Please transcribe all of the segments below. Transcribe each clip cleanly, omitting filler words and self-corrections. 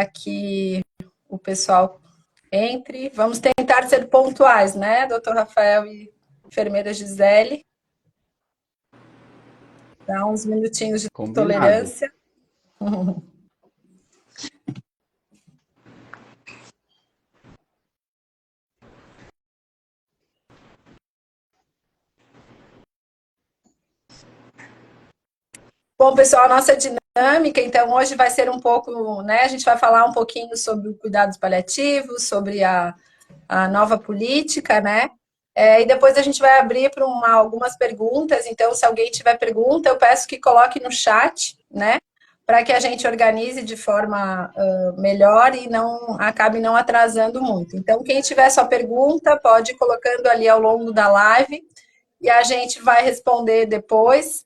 que o pessoal entre. Vamos tentar ser pontuais, né, doutor Rafael e enfermeira Gisele? Dá uns minutinhos de Combinado. tolerância. Bom, pessoal, a nossa dinâmica, então, hoje vai ser um pouco, né, a gente vai falar um pouquinho sobre o cuidados paliativos, sobre a nova política, né, e depois a gente vai abrir para algumas perguntas, então, se alguém tiver pergunta, eu peço que coloque no chat, né, para que a gente organize de forma melhor e não acabe não atrasando muito. Então, quem tiver sua pergunta, pode ir colocando ali ao longo da live, e a gente vai responder depois.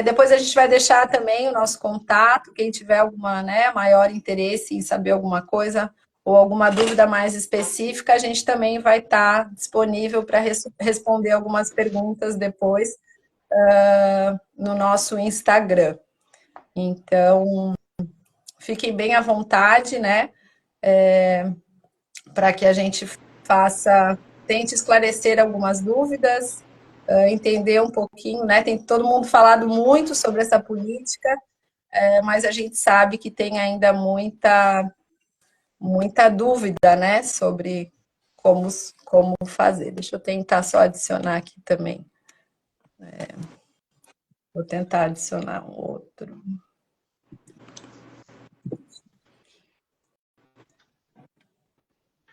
Depois a gente vai deixar também o nosso contato, quem tiver alguma, né, maior interesse em saber alguma coisa ou alguma dúvida mais específica, a gente também vai estar disponível para responder algumas perguntas depois no nosso Instagram. Então, fiquem bem à vontade, né, para que a gente tente esclarecer algumas dúvidas, entender um pouquinho, né? Tem todo mundo falado muito sobre essa política, mas a gente sabe que tem ainda muita dúvida, né? Sobre como fazer. Deixa eu tentar só adicionar aqui também. Vou tentar adicionar um outro.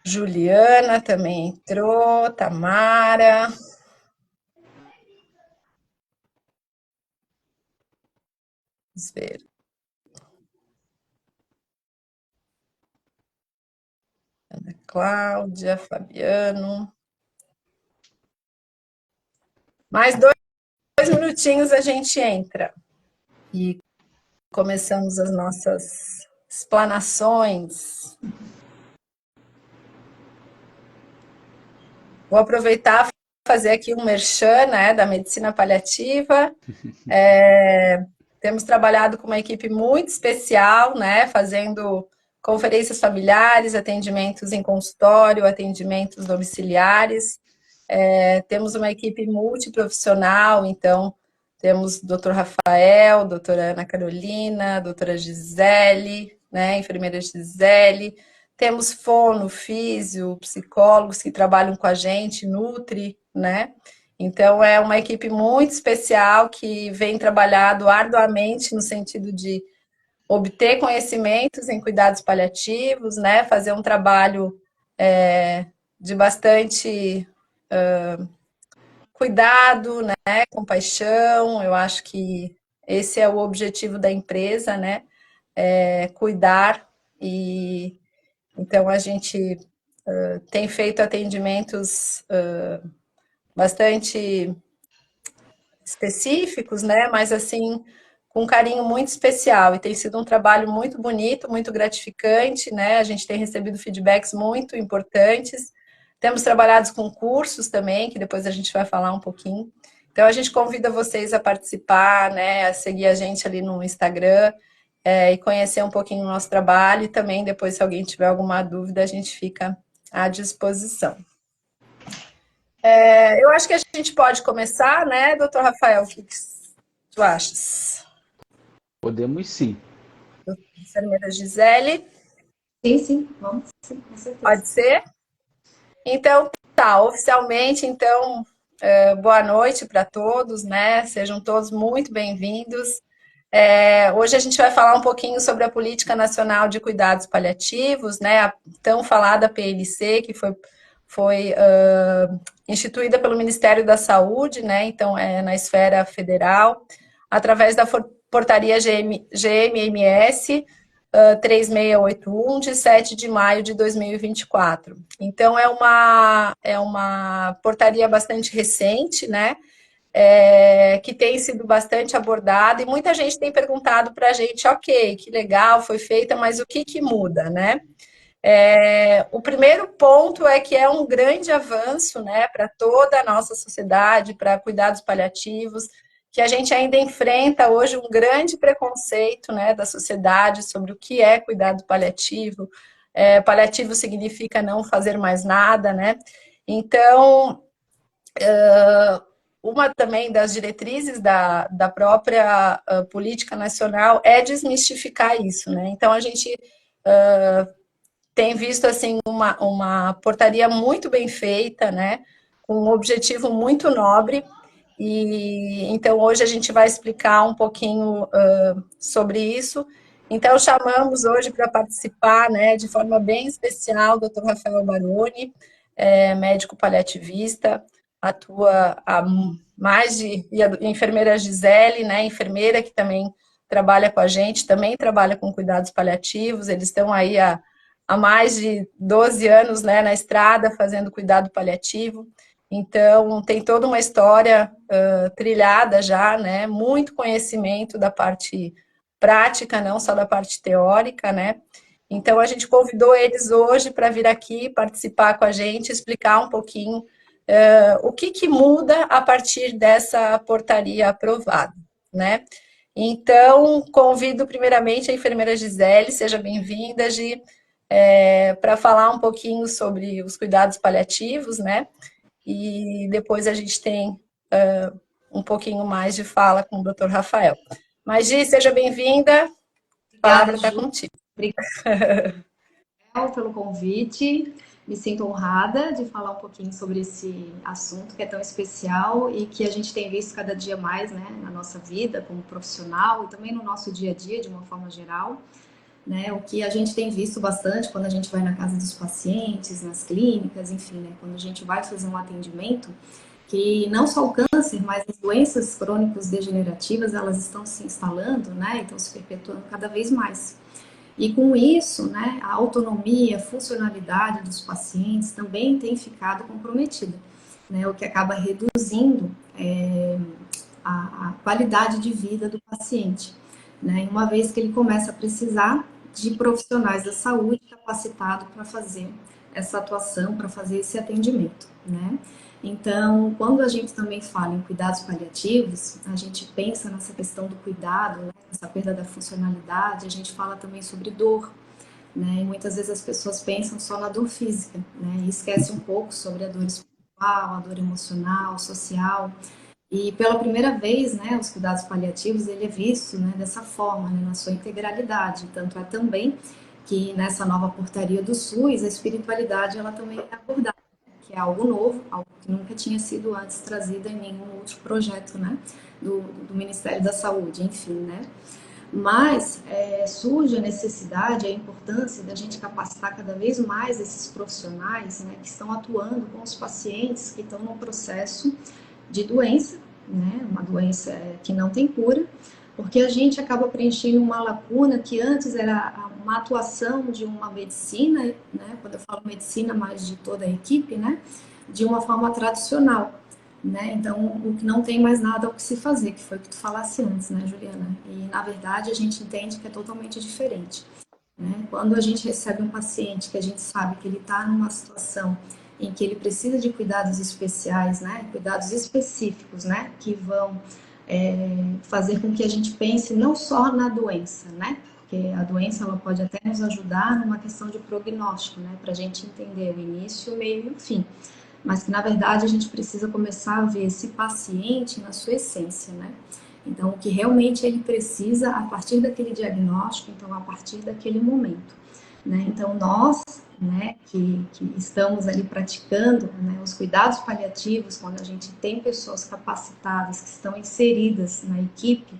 Juliana também entrou, Tamara. Vamos ver. Ana Cláudia, Fabiano. Mais 2 minutinhos a gente entra. E começamos as nossas explanações. Vou aproveitar e fazer aqui um merchan, né, da medicina paliativa. Temos trabalhado com uma equipe muito especial, né, fazendo conferências familiares, atendimentos em consultório, atendimentos domiciliares. Temos uma equipe multiprofissional, então temos o doutor Rafael, doutora Ana Carolina, doutora Gisele, né, enfermeira Gisele, temos fono, físio, psicólogos que trabalham com a gente, nutri, né? Então é uma equipe muito especial que vem trabalhado arduamente no sentido de obter conhecimentos em cuidados paliativos, né? Fazer um trabalho de bastante cuidado, né, compaixão. Eu acho que esse é o objetivo da empresa, né, cuidar. E então a gente tem feito atendimentos bastante específicos, né, mas assim com um carinho muito especial, e tem sido um trabalho muito bonito, muito gratificante, né? A gente tem recebido feedbacks muito importantes. Temos trabalhado com cursos também, que depois a gente vai falar um pouquinho. Então, a gente convida vocês a participar, né, a seguir a gente ali no Instagram, e conhecer um pouquinho o nosso trabalho. E também, depois, se alguém tiver alguma dúvida, a gente fica à disposição. Eu acho que a gente pode começar, né, doutor Rafael? O que tu achas? Podemos sim. Enfermeira Gisele? Sim, vamos sim, com certeza. Pode ser? Então, tá, oficialmente, então, boa noite para todos, né? Sejam todos muito bem-vindos. Hoje a gente vai falar um pouquinho sobre a Política Nacional de Cuidados Paliativos, né? A tão falada PNC, que foi instituída pelo Ministério da Saúde, né? Então, na esfera federal, através da portaria GMMS 3681, de 7 de maio de 2024. Então, é uma portaria bastante recente, né? Que tem sido bastante abordada, e muita gente tem perguntado para a gente, ok, que legal, foi feita, mas o que muda, né? O primeiro ponto é que é um grande avanço, né, para toda a nossa sociedade, para cuidados paliativos, que a gente ainda enfrenta hoje um grande preconceito, né, da sociedade sobre o que é cuidado paliativo. Paliativo significa não fazer mais nada, né? Então, uma também das diretrizes da própria política nacional é desmistificar isso, né? Então, a gente tem visto assim uma portaria muito bem feita, né? Com um objetivo muito nobre. E então hoje a gente vai explicar um pouquinho sobre isso. Então chamamos hoje para participar, né, de forma bem especial, o Dr. Rafael Baroni, médico paliativista, atua há mais de e a enfermeira Gisele, né, enfermeira que também trabalha com a gente, também trabalha com cuidados paliativos. Eles estão aí há mais de 12 anos, né, na estrada fazendo cuidado paliativo. Então, tem toda uma história trilhada já, né? Muito conhecimento da parte prática, não só da parte teórica, né? Então, a gente convidou eles hoje para vir aqui participar com a gente, explicar um pouquinho o que muda a partir dessa portaria aprovada, né? Então, convido primeiramente a enfermeira Gisele, seja bem-vinda, Gi, para falar um pouquinho sobre os cuidados paliativos, né? E depois a gente tem um pouquinho mais de fala com o Dr. Rafael. Mas, Gi, seja bem-vinda, a palavra está contigo. Obrigada pelo convite. Me sinto honrada de falar um pouquinho sobre esse assunto que é tão especial e que a gente tem visto cada dia mais, né, na nossa vida como profissional e também no nosso dia a dia, de uma forma geral. Né, o que a gente tem visto bastante quando a gente vai na casa dos pacientes, nas clínicas, enfim, né, quando a gente vai fazer um atendimento, que não só o câncer, mas as doenças crônicas degenerativas, elas estão se instalando, né, estão se perpetuando cada vez mais. E com isso, né, a autonomia, a funcionalidade dos pacientes também tem ficado comprometida, né, o que acaba reduzindo a qualidade de vida do paciente, né, uma vez que ele começa a precisar de profissionais da saúde capacitados para fazer essa atuação, para fazer esse atendimento, né. Então, quando a gente também fala em cuidados paliativos, a gente pensa nessa questão do cuidado, né, essa perda da funcionalidade, a gente fala também sobre dor, né, e muitas vezes as pessoas pensam só na dor física, né, e esquecem um pouco sobre a dor espiritual, a dor emocional, social, e pela primeira vez, né, os cuidados paliativos, ele é visto, né, dessa forma, né, na sua integralidade, tanto é também que nessa nova portaria do SUS, a espiritualidade, ela também é abordada, que é algo novo, algo que nunca tinha sido antes trazido em nenhum outro projeto, né, do Ministério da Saúde, enfim, né. Mas surge a necessidade, a importância da gente capacitar cada vez mais esses profissionais, né, que estão atuando com os pacientes que estão no processo de doença, né, uma doença que não tem cura, porque a gente acaba preenchendo uma lacuna que antes era uma atuação de uma medicina, né, quando eu falo medicina, mais de toda a equipe, né, de uma forma tradicional, né, então o que não tem mais nada ao que se fazer, que foi o que tu falasse antes, né, Juliana, e na verdade a gente entende que é totalmente diferente, né, quando a gente recebe um paciente que a gente sabe que ele está numa situação em que ele precisa de cuidados especiais, né, cuidados específicos, né, que vão fazer com que a gente pense não só na doença, né, porque a doença ela pode até nos ajudar numa questão de prognóstico, né, para a gente entender o início, o meio e o fim, mas que na verdade a gente precisa começar a ver esse paciente na sua essência, né, então o que realmente ele precisa a partir daquele diagnóstico, então a partir daquele momento, né, então nós, né, que estamos ali praticando, né, os cuidados paliativos, quando a gente tem pessoas capacitadas que estão inseridas na equipe,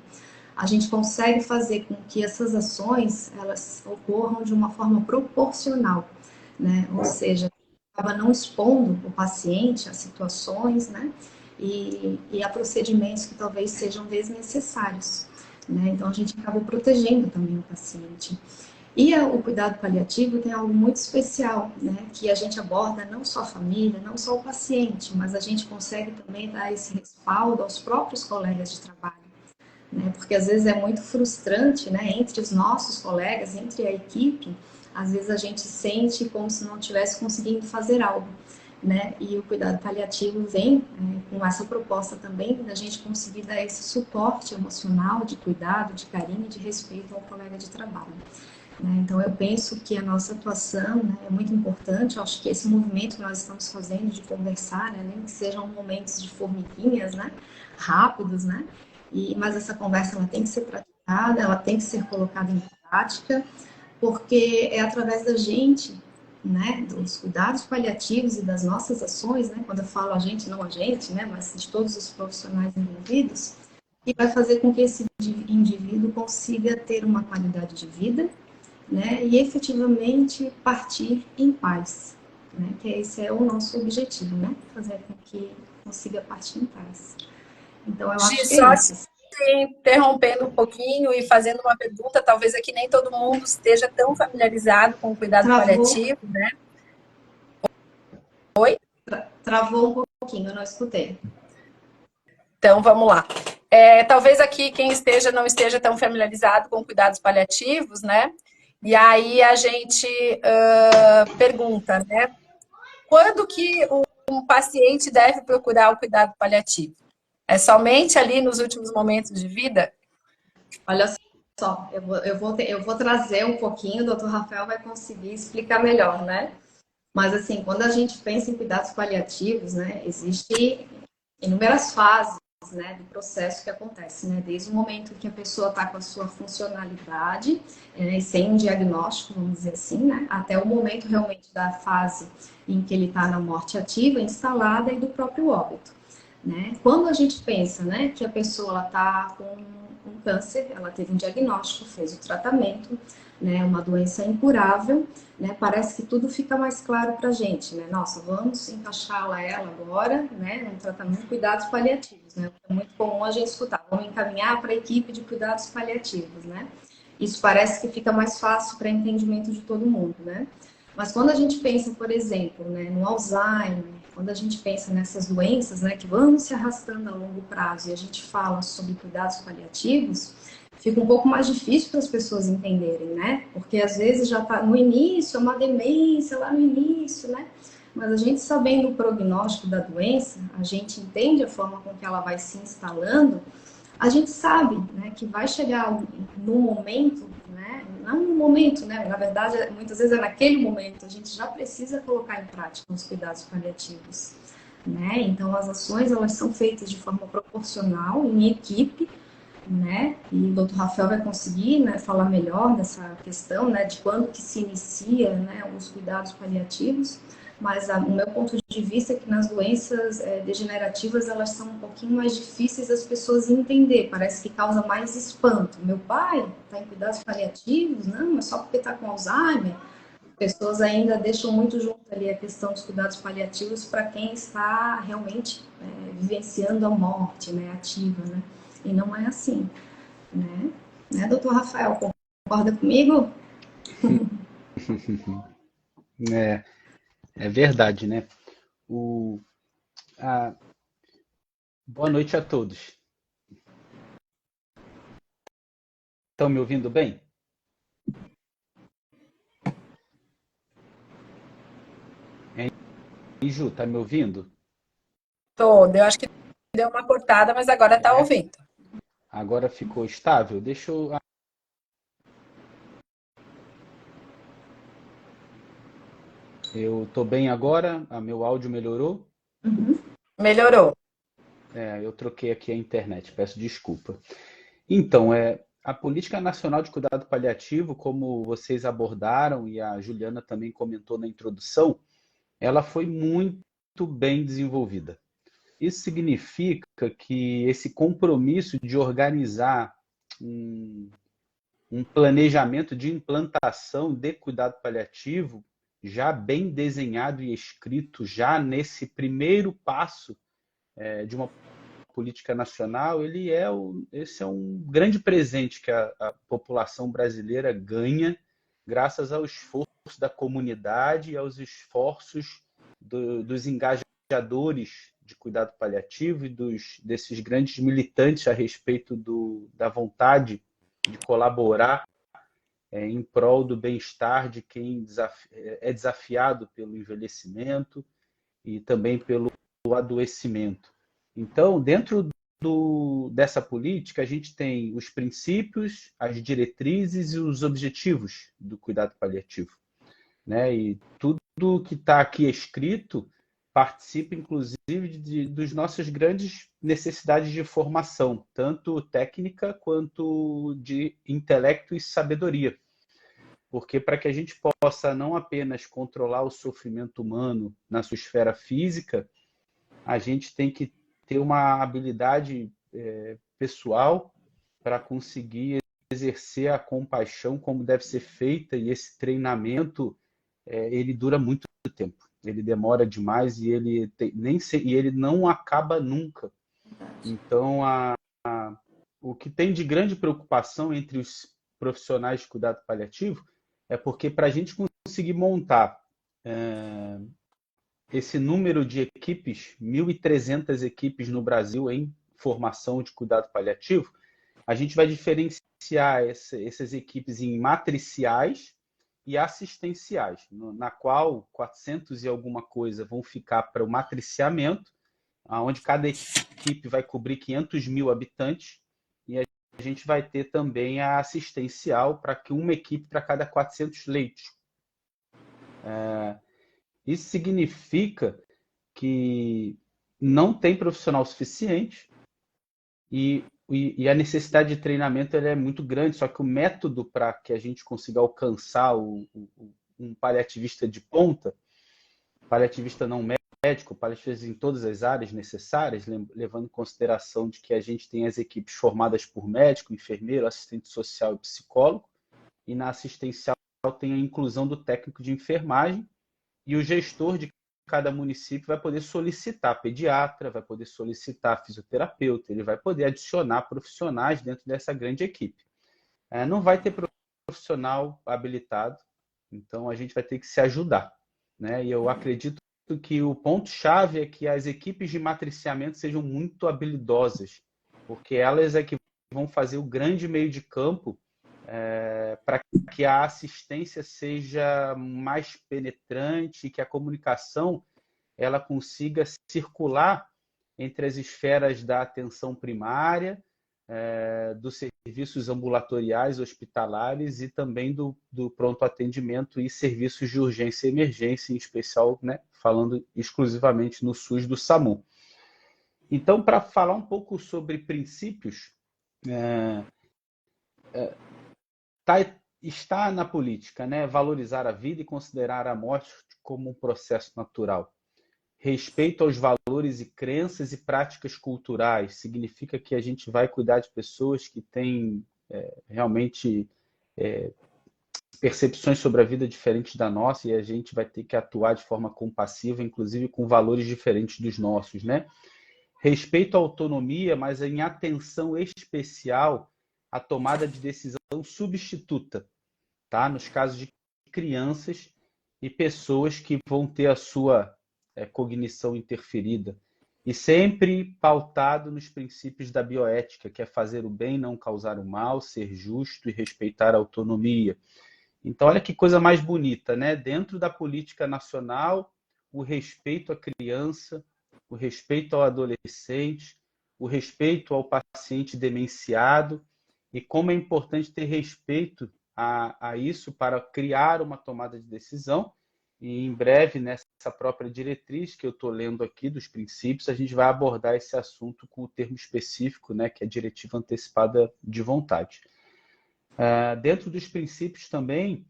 a gente consegue fazer com que essas ações elas ocorram de uma forma proporcional, né, ou seja, acaba não expondo o paciente a situações, né, e a procedimentos que talvez sejam desnecessários, né, então a gente acaba protegendo também o paciente. E o cuidado paliativo tem algo muito especial, né, que a gente aborda não só a família, não só o paciente, mas a gente consegue também dar esse respaldo aos próprios colegas de trabalho, né, porque às vezes é muito frustrante, né, entre os nossos colegas, entre a equipe, às vezes a gente sente como se não estivesse conseguindo fazer algo. né? E o cuidado paliativo vem com essa proposta também da gente conseguir dar esse suporte emocional de cuidado, de carinho e de respeito ao colega de trabalho. Né? Então, eu penso que a nossa atuação, né, é muito importante. Eu acho que esse movimento que nós estamos fazendo de conversar, né, nem que sejam momentos de formiguinhas, né, rápidos, né, mas essa conversa ela tem que ser praticada, ela tem que ser colocada em prática, porque é através da gente, né, dos cuidados paliativos e das nossas ações, né, quando eu falo a gente, não a gente, né, mas de todos os profissionais envolvidos, que vai fazer com que esse indivíduo consiga ter uma qualidade de vida, né, e efetivamente partir em paz, né, que esse é o nosso objetivo, né, fazer com que consiga partir em paz. Então, eu Gi, acho que só é isso. interrompendo um pouquinho e fazendo uma pergunta, talvez aqui nem todo mundo esteja tão familiarizado com o cuidado Travou, paliativo, né? Oi? travou um pouquinho, eu não escutei. Então, vamos lá. Talvez aqui quem esteja não esteja tão familiarizado com cuidados paliativos, né? E aí a gente pergunta, né? Quando que um paciente deve procurar o cuidado paliativo? É somente ali nos últimos momentos de vida? Olha só, eu vou trazer um pouquinho, o doutor Rafael vai conseguir explicar melhor, né? Mas, assim, quando a gente pensa em cuidados paliativos, né, existe inúmeras fases, né, do processo que acontece, né, desde o momento que a pessoa está com a sua funcionalidade, sem um diagnóstico, vamos dizer assim, né, até o momento realmente da fase em que ele está na morte ativa, instalada e do próprio óbito, né. Quando a gente pensa, né, que a pessoa está com um câncer, ela teve um diagnóstico, fez o tratamento, né, uma doença incurável, né, parece que tudo fica mais claro para a gente, né? Nossa, vamos encaixá-la ela agora, né, no tratamento de cuidados paliativos, né? É muito comum a gente escutar, vamos encaminhar para a equipe de cuidados paliativos, né? Isso parece que fica mais fácil para entendimento de todo mundo, né? Mas quando a gente pensa, por exemplo, né, no Alzheimer, quando a gente pensa nessas doenças, né, que vão se arrastando a longo prazo e a gente fala sobre cuidados paliativos, fica um pouco mais difícil para as pessoas entenderem, né? Porque às vezes já está no início, é uma demência lá no início, né? Mas a gente sabendo o prognóstico da doença, a gente entende a forma com que ela vai se instalando, a gente sabe, né, que vai chegar no momento, né? Não no momento, né? Na verdade, muitas vezes é naquele momento, a gente já precisa colocar em prática os cuidados paliativos, né? Então, as ações, elas são feitas de forma proporcional, em equipe, né? E o doutor Rafael vai conseguir, né, falar melhor dessa questão, né, de quando que se inicia, né, os cuidados paliativos, mas o meu ponto de vista é que nas doenças degenerativas elas são um pouquinho mais difíceis das pessoas entender, parece que causa mais espanto. Meu pai está em cuidados paliativos? Não, é só porque está com Alzheimer. Pessoas ainda deixam muito junto ali a questão dos cuidados paliativos para quem está realmente vivenciando a morte, né, ativa, né? E não é assim, né? Né, doutor Rafael, concorda comigo? É, é verdade, né? O, a, Boa noite a todos. Estão me ouvindo bem? E Ju, tá me ouvindo? Todo. Eu acho que deu uma cortada, mas agora está É, ouvindo. agora ficou estável? Eu tô bem agora? Meu áudio melhorou? Melhorou. Eu troquei aqui a internet, peço desculpa. Então, a Política Nacional de Cuidado Paliativo, como vocês abordaram e a Juliana também comentou na introdução, ela foi muito bem desenvolvida. Isso significa que esse compromisso de organizar um, um planejamento de implantação de cuidado paliativo já bem desenhado e escrito, já nesse primeiro passo de uma política nacional, esse é um grande presente que a população brasileira ganha graças ao esforço da comunidade e aos esforços dos engajadores de cuidado paliativo e desses grandes militantes a respeito da vontade de colaborar em prol do bem-estar de quem é desafiado pelo envelhecimento e também pelo adoecimento. Então, dentro dessa política, a gente tem os princípios, as diretrizes e os objetivos do cuidado paliativo, né? E tudo que está aqui escrito participa, inclusive, dos nossas grandes necessidades de formação, tanto técnica quanto de intelecto e sabedoria. Porque para que a gente possa não apenas controlar o sofrimento humano na sua esfera física, a gente tem que ter uma habilidade pessoal para conseguir exercer a compaixão como deve ser feita, e esse treinamento ele dura muito tempo, ele demora demais e ele não acaba nunca. Então, o que tem de grande preocupação entre os profissionais de cuidado paliativo é porque para a gente conseguir montar esse número de equipes, 1.300 equipes no Brasil em formação de cuidado paliativo, a gente vai diferenciar essas equipes em matriciais e assistenciais, na qual 400 e alguma coisa vão ficar para o matriciamento, onde cada equipe vai cobrir 500 mil habitantes, e a gente vai ter também a assistencial, para que uma equipe para cada 400 leitos. Isso significa que não tem profissional suficiente e a necessidade de treinamento ela é muito grande, só que o método para que a gente consiga alcançar um paliativista de ponta, paliativista não médico, paliativista em todas as áreas necessárias, levando em consideração de que a gente tem as equipes formadas por médico, enfermeiro, assistente social e psicólogo, e na assistencial tem a inclusão do técnico de enfermagem, e o gestor de cada município vai poder solicitar pediatra, vai poder solicitar fisioterapeuta, ele vai poder adicionar profissionais dentro dessa grande equipe. Não vai ter profissional habilitado, então a gente vai ter que se ajudar, né? E eu acredito que o ponto-chave é que as equipes de matriciamento sejam muito habilidosas, porque elas é que vão fazer o grande meio de campo para que a assistência seja mais penetrante e que a comunicação ela consiga circular entre as esferas da atenção primária, dos serviços ambulatoriais, hospitalares e também do pronto atendimento e serviços de urgência e emergência, em especial, né, falando exclusivamente no SUS do SAMU. Então, para falar um pouco sobre princípios, está na política, né? Valorizar a vida e considerar a morte como um processo natural. Respeito aos valores e crenças e práticas culturais. Significa que a gente vai cuidar de pessoas que têm realmente percepções sobre a vida diferentes da nossa, e a gente vai ter que atuar de forma compassiva, inclusive com valores diferentes dos nossos, né? Respeito à autonomia, mas em atenção especial à tomada de decisão substituta, tá? Nos casos de crianças e pessoas que vão ter a sua cognição interferida. E sempre pautado nos princípios da bioética, que é fazer o bem, não causar o mal, ser justo e respeitar a autonomia. Então, olha que coisa mais bonita, né? Dentro da política nacional, o respeito à criança, o respeito ao adolescente, o respeito ao paciente demenciado, e como é importante ter respeito a isso para criar uma tomada de decisão. E em breve, nessa própria diretriz que eu estou lendo aqui, dos princípios, a gente vai abordar esse assunto com o termo específico, né, que é a diretiva antecipada de vontade. Dentro dos princípios também,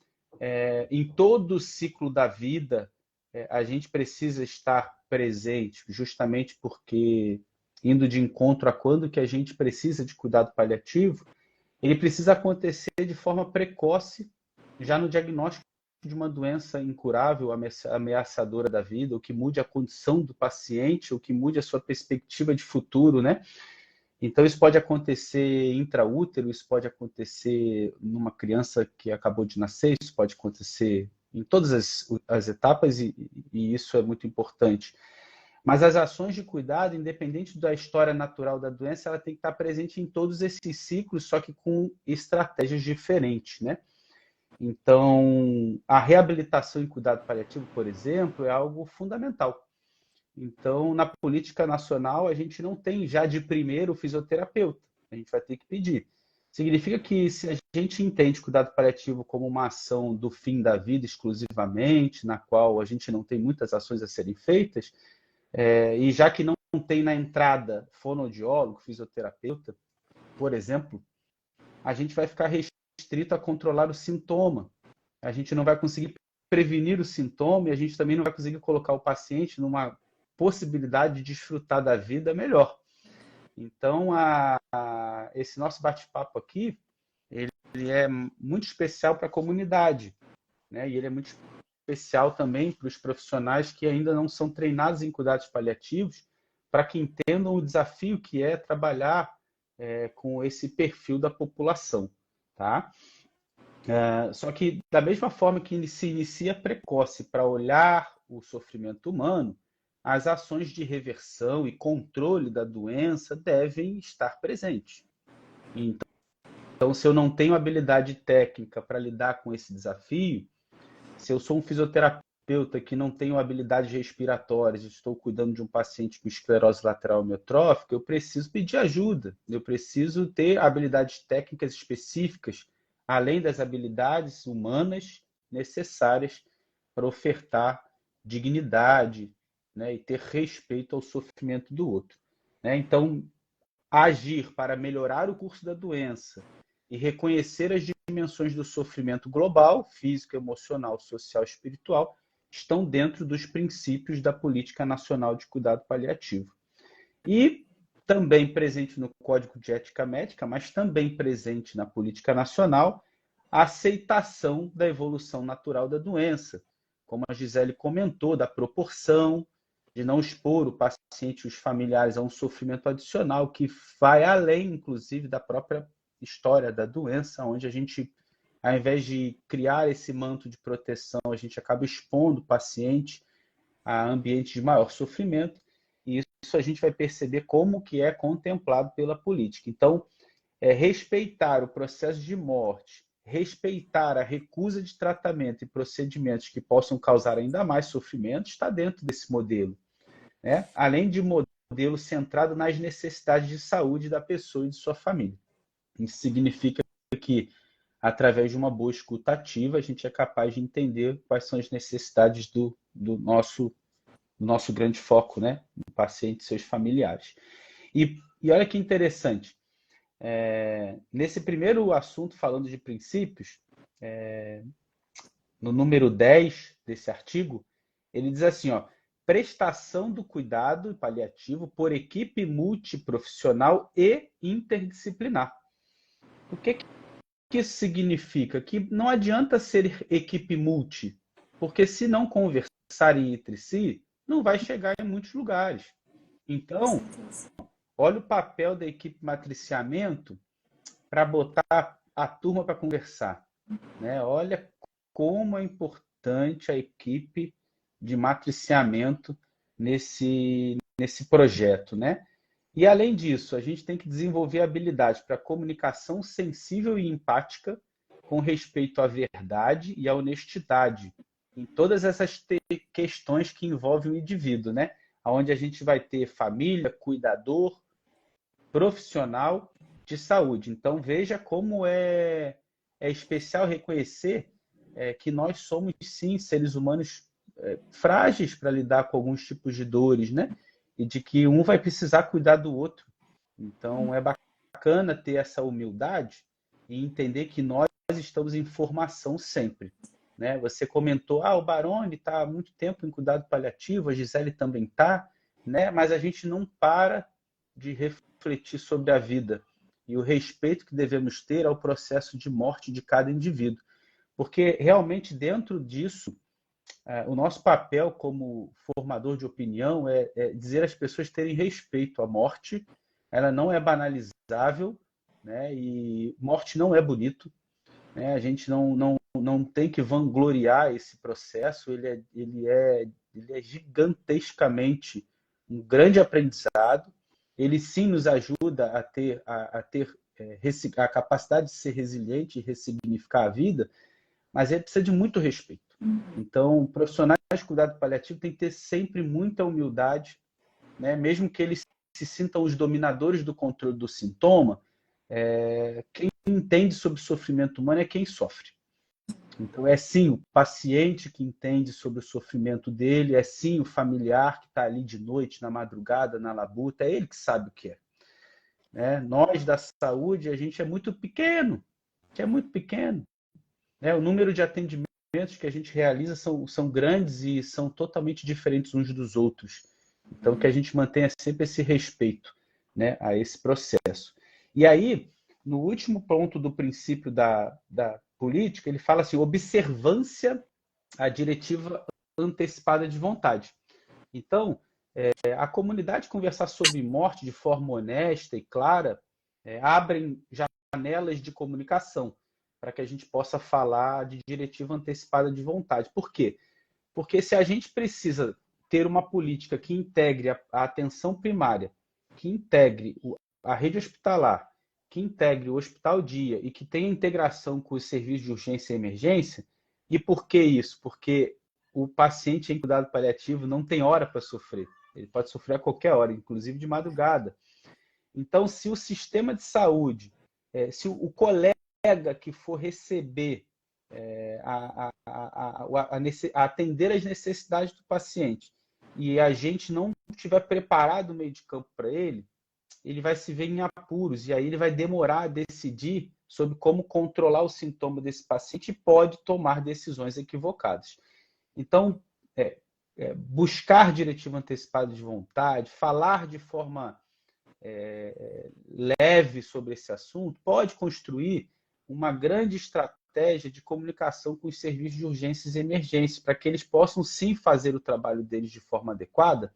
em todo o ciclo da vida, a gente precisa estar presente, justamente porque, indo de encontro a quando que a gente precisa de cuidado paliativo, ele precisa acontecer de forma precoce, já no diagnóstico de uma doença incurável, ameaçadora da vida, ou que mude a condição do paciente, ou que mude a sua perspectiva de futuro, né? Então, isso pode acontecer intraútero, isso pode acontecer numa criança que acabou de nascer, isso pode acontecer em todas as etapas, e isso é muito importante. Mas as ações de cuidado, independente da história natural da doença, ela tem que estar presente em todos esses ciclos, só que com estratégias diferentes, né? Então, a reabilitação em cuidado paliativo, por exemplo, é algo fundamental. Então, na política nacional, a gente não tem já de primeiro o fisioterapeuta. A gente vai ter que pedir. Significa que se a gente entende cuidado paliativo como uma ação do fim da vida exclusivamente, na qual a gente não tem muitas ações a serem feitas, e já que não tem na entrada fonoaudiólogo, fisioterapeuta, por exemplo, a gente vai ficar restrito a controlar o sintoma. A gente não vai conseguir prevenir o sintoma e a gente também não vai conseguir colocar o paciente numa possibilidade de desfrutar da vida melhor. Então, esse nosso bate-papo aqui, ele é muito especial para a comunidade, né? E ele é muito especial também para os profissionais que ainda não são treinados em cuidados paliativos, para que entendam o desafio que é trabalhar com esse perfil da população, tá? Só que, da mesma forma que se inicia precoce para olhar o sofrimento humano, as ações de reversão e controle da doença devem estar presentes. Então, se eu não tenho habilidade técnica para lidar com esse desafio, se eu sou um fisioterapeuta que não tenho habilidades respiratórias, estou cuidando de um paciente com esclerose lateral amiotrófica, eu preciso pedir ajuda, eu preciso ter habilidades técnicas específicas, além das habilidades humanas necessárias para ofertar dignidade, né, e ter respeito ao sofrimento do outro, né? Então, agir para melhorar o curso da doença e reconhecer as dimensões do sofrimento global, físico, emocional, social e espiritual, estão dentro dos princípios da Política Nacional de Cuidado Paliativo. E também presente no Código de Ética Médica, mas também presente na política nacional, a aceitação da evolução natural da doença, como a Gisele comentou, da proporção, de não expor o paciente e os familiares a um sofrimento adicional que vai além, inclusive, da própria história da doença, onde a gente, ao invés de criar esse manto de proteção, a gente acaba expondo o paciente a ambientes de maior sofrimento, e isso a gente vai perceber como que é contemplado pela política. Então, respeitar o processo de morte, respeitar a recusa de tratamento e procedimentos que possam causar ainda mais sofrimento, está dentro desse modelo, né? Além de um modelo centrado nas necessidades de saúde da pessoa e de sua família. Isso significa que, através de uma boa escuta ativa, a gente é capaz de entender quais são as necessidades do nosso grande foco, né? Do paciente e seus familiares. E olha que interessante, nesse primeiro assunto, falando de princípios, no número 10 desse artigo, ele diz assim, ó, prestação do cuidado paliativo por equipe multiprofissional e interdisciplinar. O que isso significa? Que não adianta ser equipe multi, porque se não conversarem entre si, não vai chegar em muitos lugares. Então, olha o papel da equipe matriciamento para botar a turma para conversar, né? Olha como é importante a equipe de matriciamento nesse projeto, né? E, além disso, a gente tem que desenvolver habilidades para comunicação sensível e empática com respeito à verdade e à honestidade em todas essas questões que envolvem o indivíduo, né? Onde a gente vai ter família, cuidador, profissional de saúde. Então, veja como é especial reconhecer que nós somos, sim, seres humanos frágeis para lidar com alguns tipos de dores, né? E de que um vai precisar cuidar do outro. Então, é bacana ter essa humildade e entender que nós estamos em formação sempre, né? Você comentou, o Baroni está há muito tempo em cuidado paliativo, a Gisele também está, né? Mas a gente não para de refletir sobre a vida e o respeito que devemos ter ao processo de morte de cada indivíduo. Porque, realmente, dentro disso, o nosso papel como formador de opinião é dizer às pessoas terem respeito à morte. Ela não é banalizável, né? E morte não é bonito, né? A gente não tem que vangloriar esse processo. Ele é gigantescamente um grande aprendizado. Ele sim nos ajuda a ter a capacidade de ser resiliente e ressignificar a vida, mas ele precisa de muito respeito. Então, profissionais de cuidado paliativo têm que ter sempre muita humildade, né? Mesmo que eles se sintam os dominadores do controle do sintoma, quem entende sobre sofrimento humano é quem sofre. Então, é sim o paciente que entende sobre o sofrimento dele, é sim o familiar que está ali de noite, na madrugada, na labuta, é ele que sabe o que é. Né? Nós, da saúde, a gente é muito pequeno, né? O número de atendimentos que a gente realiza são grandes e são totalmente diferentes uns dos outros. Então, que a gente mantenha sempre esse respeito, né, a esse processo. E aí, no último ponto do princípio da política, ele fala assim, observância à diretiva antecipada de vontade. Então, a comunidade conversar sobre morte de forma honesta e clara abrem janelas de comunicação para que a gente possa falar de diretiva antecipada de vontade. Por quê? Porque se a gente precisa ter uma política que integre a atenção primária, que integre a rede hospitalar, que integre o hospital-dia e que tenha integração com os serviços de urgência e emergência, e por que isso? Porque o paciente em cuidado paliativo não tem hora para sofrer. Ele pode sofrer a qualquer hora, inclusive de madrugada. Então, se o sistema de saúde, se o colega que for receber, a atender às necessidades do paciente, e a gente não estiver preparado o meio de campo para ele, ele vai se ver em apuros, e aí ele vai demorar a decidir sobre como controlar o sintoma desse paciente e pode tomar decisões equivocadas. Então, buscar diretiva antecipada de vontade, falar de forma leve sobre esse assunto, pode construir uma grande estratégia de comunicação com os serviços de urgências e emergências, para que eles possam sim fazer o trabalho deles de forma adequada,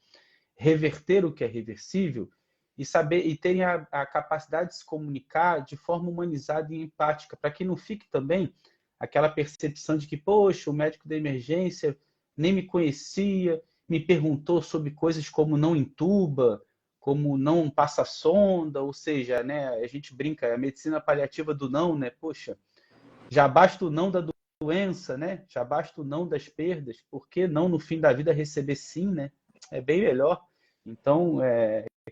reverter o que é reversível e saber e terem a capacidade de se comunicar de forma humanizada e empática, para que não fique também aquela percepção de que, poxa, o médico da emergência nem me conhecia, me perguntou sobre coisas como não intuba, como não passa sonda, ou seja, né, a gente brinca, é a medicina paliativa do não, né? Poxa, já basta o não da doença, né? Já basta o não das perdas, por que não no fim da vida receber sim, né? É bem melhor. Então,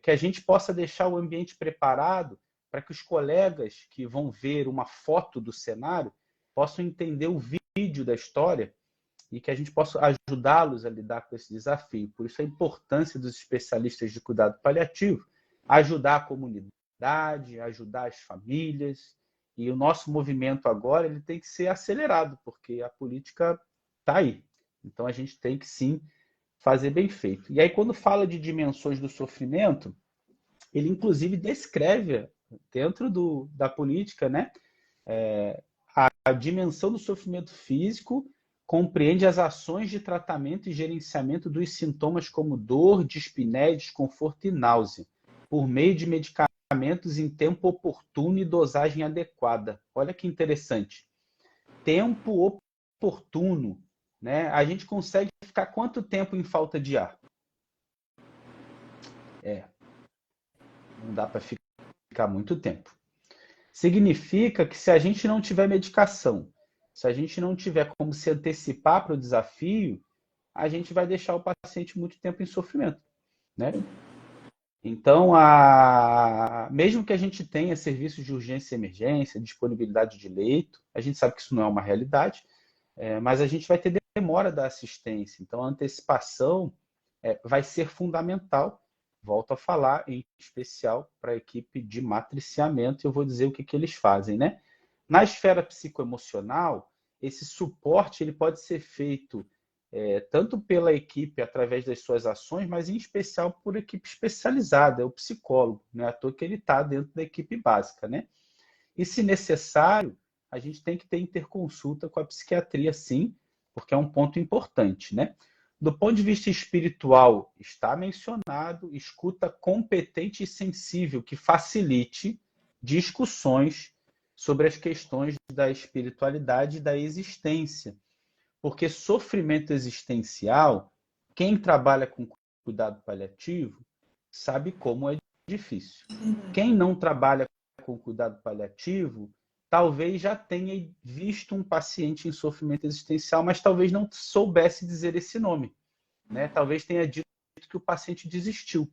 que a gente possa deixar o ambiente preparado para que os colegas que vão ver uma foto do cenário possam entender o vídeo da história e que a gente possa ajudá-los a lidar com esse desafio. Por isso a importância dos especialistas de cuidado paliativo, ajudar a comunidade, ajudar as famílias, e o nosso movimento agora ele tem que ser acelerado, porque a política está aí. Então a gente tem que sim fazer bem feito. E aí quando fala de dimensões do sofrimento, ele inclusive descreve dentro da política, né, a dimensão do sofrimento físico compreende as ações de tratamento e gerenciamento dos sintomas como dor, dispneia, desconforto e náusea, por meio de medicamentos em tempo oportuno e dosagem adequada. Olha que interessante. Tempo oportuno, né? A gente consegue ficar quanto tempo em falta de ar? Não dá para ficar muito tempo. Significa que se a gente não tiver medicação, se a gente não tiver como se antecipar para o desafio, a gente vai deixar o paciente muito tempo em sofrimento, né? Então, mesmo que a gente tenha serviços de urgência e emergência, disponibilidade de leito, a gente sabe que isso não é uma realidade, mas a gente vai ter demora da assistência. Então, a antecipação vai ser fundamental. Volto a falar, em especial para a equipe de matriciamento, eu vou dizer o que eles fazem, né? Na esfera psicoemocional, esse suporte ele pode ser feito tanto pela equipe através das suas ações, mas em especial por equipe especializada, é o psicólogo, né? À toa que ele está dentro da equipe básica, né? E se necessário, a gente tem que ter interconsulta com a psiquiatria, sim, porque é um ponto importante, né? Do ponto de vista espiritual, está mencionado escuta competente e sensível que facilite discussões sobre as questões da espiritualidade e da existência. Porque sofrimento existencial, quem trabalha com cuidado paliativo sabe como é difícil. Quem não trabalha com cuidado paliativo talvez já tenha visto um paciente em sofrimento existencial, mas talvez não soubesse dizer esse nome, né? Talvez tenha dito que o paciente desistiu,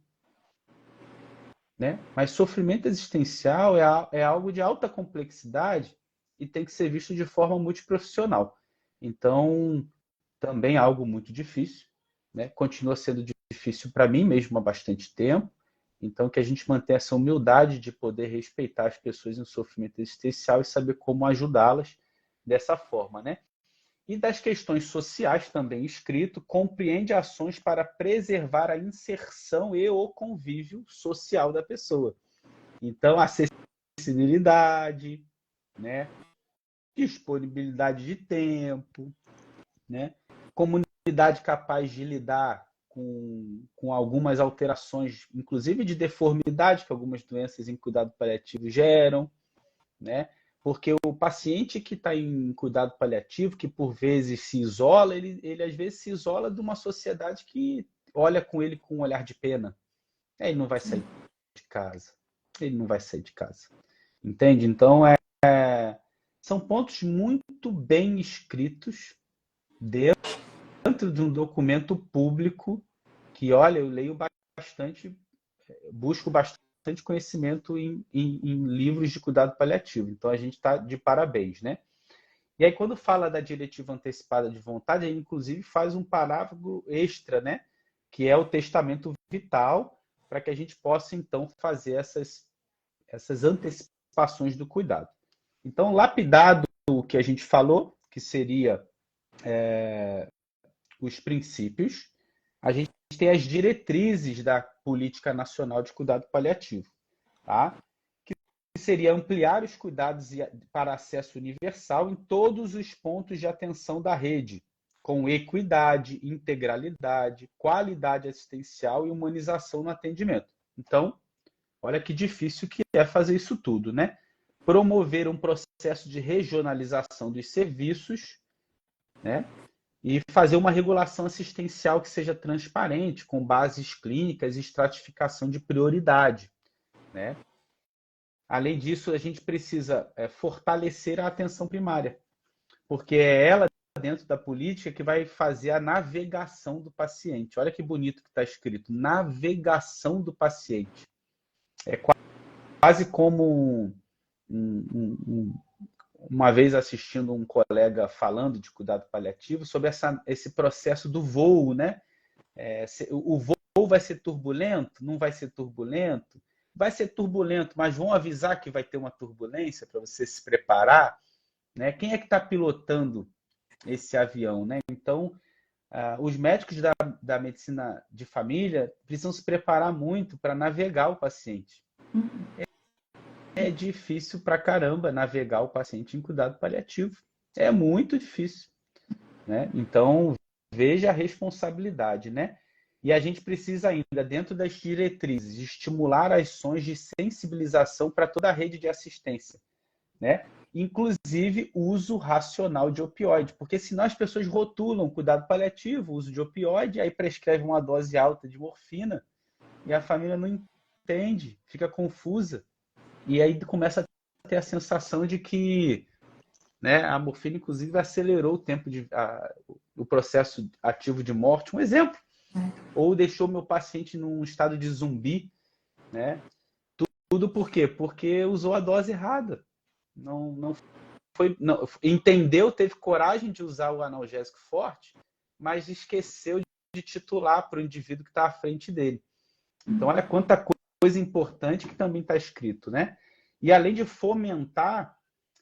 né? Mas sofrimento existencial é algo de alta complexidade e tem que ser visto de forma multiprofissional. Então, também é algo muito difícil, né? Continua sendo difícil para mim mesmo há bastante tempo. Então, que a gente mantenha essa humildade de poder respeitar as pessoas em sofrimento existencial e saber como ajudá-las dessa forma, né? E das questões sociais também escrito, compreende ações para preservar a inserção e o convívio social da pessoa. Então, acessibilidade, né? Disponibilidade de tempo, né? Comunidade capaz de lidar com algumas alterações, inclusive de deformidade, que algumas doenças em cuidado paliativo geram, né? Porque o paciente que está em cuidado paliativo, que por vezes se isola, ele às vezes se isola de uma sociedade que olha com ele com um olhar de pena. Ele não vai sair de casa. Ele não vai sair de casa. Entende? Então, são pontos muito bem escritos dentro de um documento público que, olha, eu leio bastante, busco bastante conhecimento em livros de cuidado paliativo. Então, a gente está de parabéns, né? E aí, quando fala da diretiva antecipada de vontade, ele, inclusive, faz um parágrafo extra, né? Que é o testamento vital, para que a gente possa, então, fazer essas antecipações do cuidado. Então, lapidado o que a gente falou, que seria os princípios, a gente tem as diretrizes da Política Nacional de Cuidado Paliativo, tá? Que seria ampliar os cuidados para acesso universal em todos os pontos de atenção da rede, com equidade, integralidade, qualidade assistencial e humanização no atendimento. Então, olha que difícil que é fazer isso tudo, né? Promover um processo de regionalização dos serviços, né? E fazer uma regulação assistencial que seja transparente, com bases clínicas e estratificação de prioridade, né? Além disso, a gente precisa fortalecer a atenção primária, porque é ela, dentro da política, que vai fazer a navegação do paciente. Olha que bonito que está escrito, navegação do paciente. É quase como uma vez assistindo um colega falando de cuidado paliativo sobre esse processo do voo, né? O voo vai ser turbulento? Não vai ser turbulento? Vai ser turbulento, mas vão avisar que vai ter uma turbulência para você se preparar, né? Quem é que está pilotando esse avião, né? Então, os médicos da medicina de família precisam se preparar muito para navegar o paciente. É difícil pra caramba navegar o paciente em cuidado paliativo. É muito difícil, né? Então, veja a responsabilidade, né? E a gente precisa ainda, dentro das diretrizes, estimular ações de sensibilização para toda a rede de assistência, né? Inclusive uso racional de opioide, porque senão as pessoas rotulam cuidado paliativo, uso de opioide, aí prescrevem uma dose alta de morfina e a família não entende, fica confusa. E aí começa a ter a sensação de que, né, a morfina, inclusive, acelerou o tempo o processo ativo de morte. Um exemplo. Ou deixou meu paciente num estado de zumbi, né? Tudo por quê? Porque usou a dose errada. Não entendeu, teve coragem de usar o analgésico forte, mas esqueceu de titular para o indivíduo que está à frente dele. Então, olha quanta coisa importante que também está escrito, né? E além de fomentar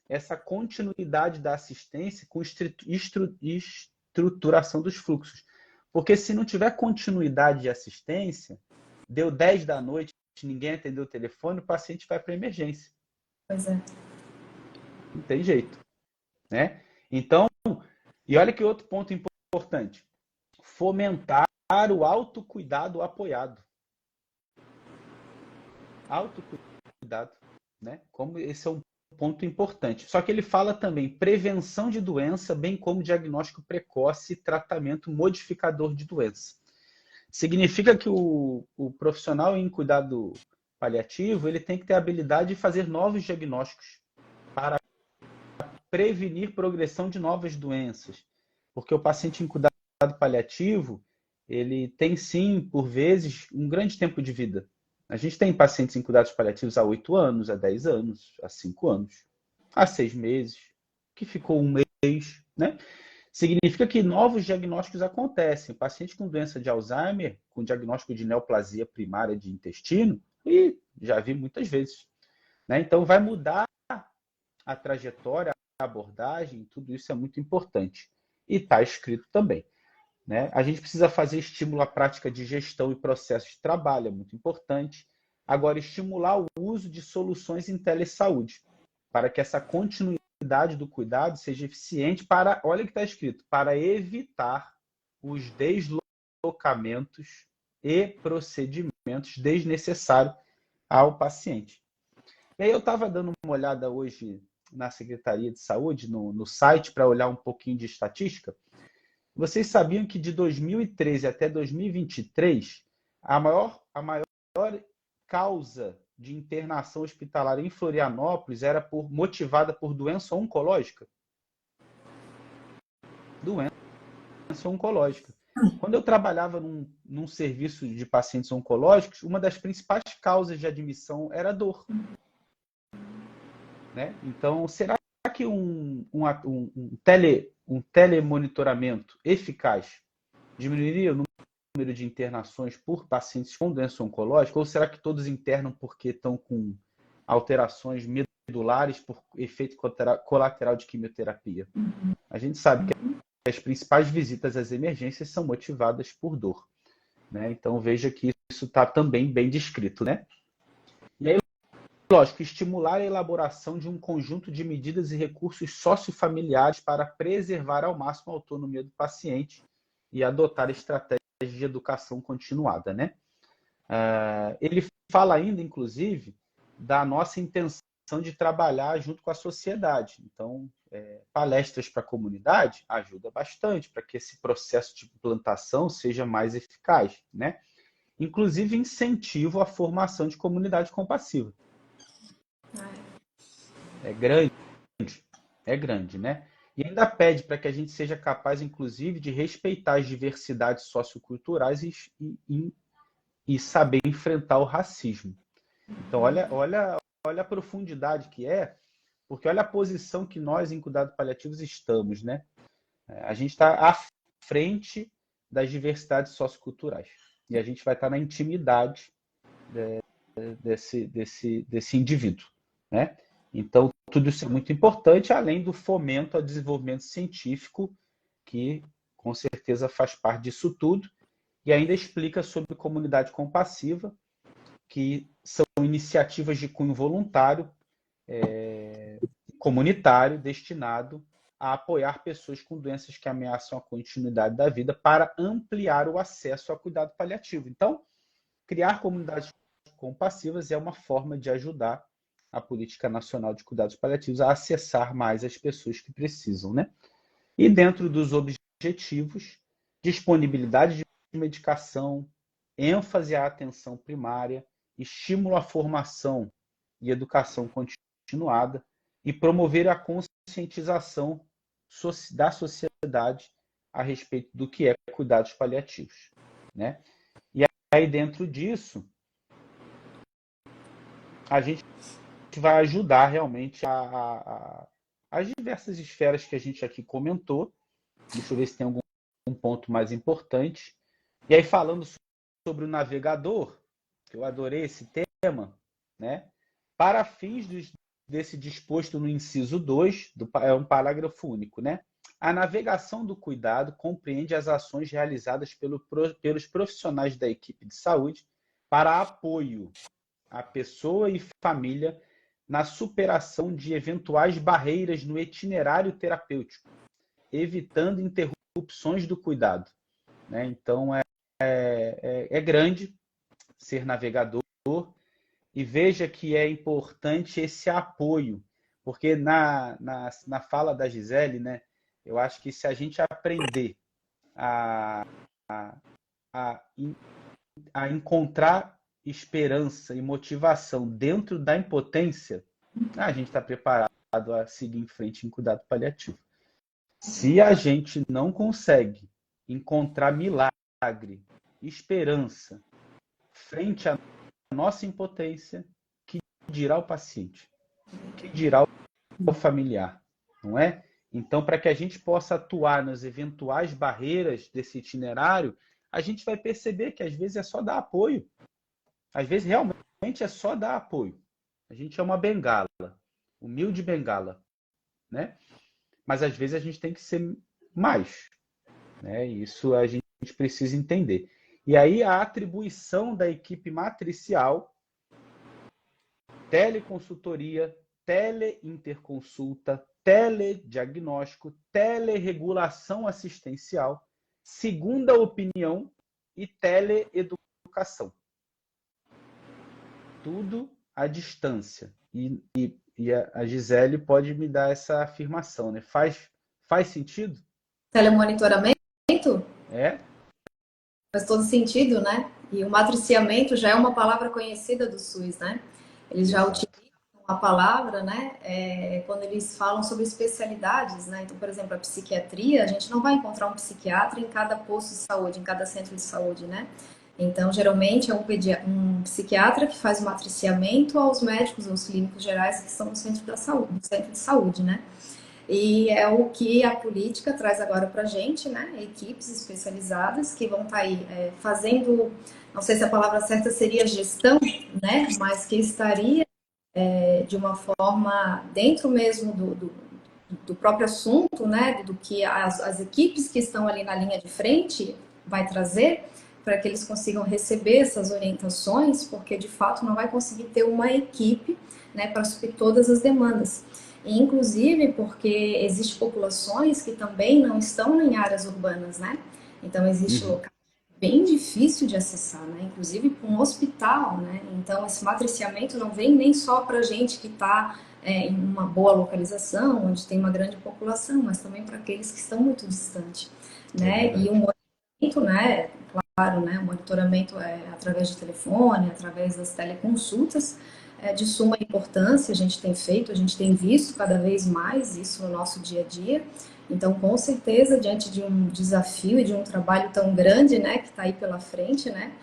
essa continuidade da assistência com estruturação dos fluxos. Porque se não tiver continuidade de assistência, deu 10 da noite, ninguém atendeu o telefone, o paciente vai para a emergência. Pois é. Não tem jeito, né? Então, e olha que outro ponto importante. Fomentar o autocuidado apoiado. Autocuidado, né? Como esse é um ponto importante. Só que ele fala também prevenção de doença, bem como diagnóstico precoce e tratamento modificador de doença. Significa que o profissional em cuidado paliativo ele tem que ter a habilidade de fazer novos diagnósticos para prevenir progressão de novas doenças, porque o paciente em cuidado paliativo, ele tem sim, por vezes, um grande tempo de vida. A gente tem pacientes em cuidados paliativos há 8 anos, há 10 anos, há 5 anos, há 6 meses, que ficou um mês, né? Significa que novos diagnósticos acontecem. O paciente com doença de Alzheimer, com diagnóstico de neoplasia primária de intestino, e já vi muitas vezes, né? Então, vai mudar a trajetória, a abordagem, tudo isso é muito importante. E está escrito também, né? A gente precisa fazer estímulo à prática de gestão e processos de trabalho, é muito importante. Agora, estimular o uso de soluções em telesaúde, para que essa continuidade do cuidado seja eficiente para, olha o que está escrito, para evitar os deslocamentos e procedimentos desnecessários ao paciente. E aí eu estava dando uma olhada hoje na Secretaria de Saúde, no site, para olhar um pouquinho de estatística. Vocês sabiam que de 2013 até 2023, a maior causa de internação hospitalar em Florianópolis era motivada por doença oncológica? Doença oncológica. Quando eu trabalhava num serviço de pacientes oncológicos, uma das principais causas de admissão era dor. Né? Então, será que um telemonitoramento eficaz diminuiria o número de internações por pacientes com doença oncológica? Ou será que todos internam porque estão com alterações medulares por efeito colateral de quimioterapia? A gente sabe que as principais visitas às emergências são motivadas por dor, né? Então, veja que isso está também bem descrito, né? E aí, lógico, estimular a elaboração de um conjunto de medidas e recursos sociofamiliares para preservar ao máximo a autonomia do paciente e adotar estratégias de educação continuada, né? Ele fala ainda, inclusive, da nossa intenção de trabalhar junto com a sociedade. Então, palestras para a comunidade ajuda bastante para que esse processo de implantação seja mais eficaz, né? Inclusive, incentivo à formação de comunidade compassiva. É grande, né? E ainda pede para que a gente seja capaz, inclusive, de respeitar as diversidades socioculturais e saber enfrentar o racismo. Então, olha a profundidade que é, porque olha a posição que nós, em cuidado paliativos, estamos, né? A gente está à frente das diversidades socioculturais. E a gente vai estar na intimidade desse indivíduo, né? Então, tudo isso é muito importante, além do fomento ao desenvolvimento científico, que com certeza faz parte disso tudo, e ainda explica sobre comunidade compassiva, que são iniciativas de cunho voluntário, comunitário, destinado a apoiar pessoas com doenças que ameaçam a continuidade da vida para ampliar o acesso ao cuidado paliativo. Então, criar comunidades compassivas é uma forma de ajudar a Política Nacional de Cuidados Paliativos a acessar mais as pessoas que precisam, né? E dentro dos objetivos, disponibilidade de medicação, ênfase à atenção primária, estímulo à formação e educação continuada e promover a conscientização da sociedade a respeito do que é cuidados paliativos, né? E aí, dentro disso, a gente vai ajudar realmente as diversas esferas que a gente aqui comentou. Deixa eu ver se tem algum ponto mais importante. E aí, falando sobre o navegador, eu adorei esse tema, né? Para fins desse disposto no inciso 2, é um parágrafo único, né? A navegação do cuidado compreende as ações realizadas pelos profissionais da equipe de saúde para apoio à pessoa e família na superação de eventuais barreiras no itinerário terapêutico, evitando interrupções do cuidado, né? Então, é grande ser navegador, e veja que é importante esse apoio, porque na fala da Gisele, né, eu acho que se a gente aprender a encontrar esperança e motivação dentro da impotência, a gente está preparado a seguir em frente em cuidado paliativo. Se a gente não consegue encontrar milagre, esperança, frente à nossa impotência, que dirá o paciente? Que dirá o familiar? Não é? Então, para que a gente possa atuar nas eventuais barreiras desse itinerário, a gente vai perceber que às vezes é só dar apoio. Às vezes realmente é só dar apoio. A gente é uma bengala, humilde bengala, né? Mas às vezes a gente tem que ser mais, né? Isso a gente precisa entender. E aí a atribuição da equipe matricial, teleconsultoria, teleinterconsulta, telediagnóstico, teleregulação assistencial, segunda opinião e teleeducação. Tudo à distância. E a Gisele pode me dar essa afirmação, né? Faz sentido? Telemonitoramento? É? Faz todo sentido, né? E o matriciamento já é uma palavra conhecida do SUS, né? Eles já Exato. utilizam a palavra, né? Quando eles falam sobre especialidades, né? Então, por exemplo, a psiquiatria, a gente não vai encontrar um psiquiatra em cada posto de saúde, em cada centro de saúde, né? Então, geralmente é um psiquiatra que faz o matriciamento aos médicos, aos clínicos gerais que estão no centro da saúde, no centro de saúde, né? E é o que a política traz agora para a gente, né? Equipes especializadas que vão estar aí fazendo, não sei se a palavra certa seria gestão, né? Mas que estaria de uma forma dentro mesmo do próprio assunto, né? Do que as equipes que estão ali na linha de frente vai trazer para que eles consigam receber essas orientações, porque de fato não vai conseguir ter uma equipe, né? Para suprir todas as demandas. E, inclusive porque existem populações que também não estão em áreas urbanas, né? Então, existe local bem difícil de acessar, né? Inclusive para um hospital, né? Então, esse matriciamento não vem nem só para gente que está em uma boa localização, onde tem uma grande população, mas também para aqueles que estão muito distantes, né? E o monitoramento, né? Claro, né? O monitoramento é através de telefone, através das teleconsultas, é de suma importância, a gente tem feito, a gente tem visto cada vez mais isso no nosso dia a dia. Então, com certeza, diante de um desafio e de um trabalho tão grande, né, que está aí pela frente, né,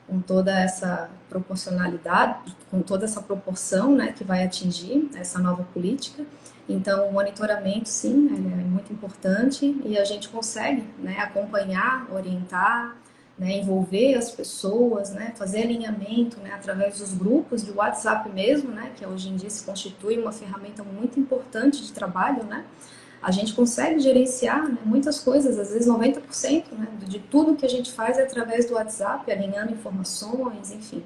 com toda essa proporcionalidade, com toda essa proporção, né, que vai atingir essa nova política. Então, o monitoramento, sim, é muito importante e a gente consegue, né, acompanhar, orientar, né, envolver as pessoas, né, fazer alinhamento, né, através dos grupos de WhatsApp mesmo, né, que hoje em dia se constitui uma ferramenta muito importante de trabalho, né. A gente consegue gerenciar, né, muitas coisas, às vezes 90%, né, de tudo que a gente faz é através do WhatsApp, alinhando informações, enfim.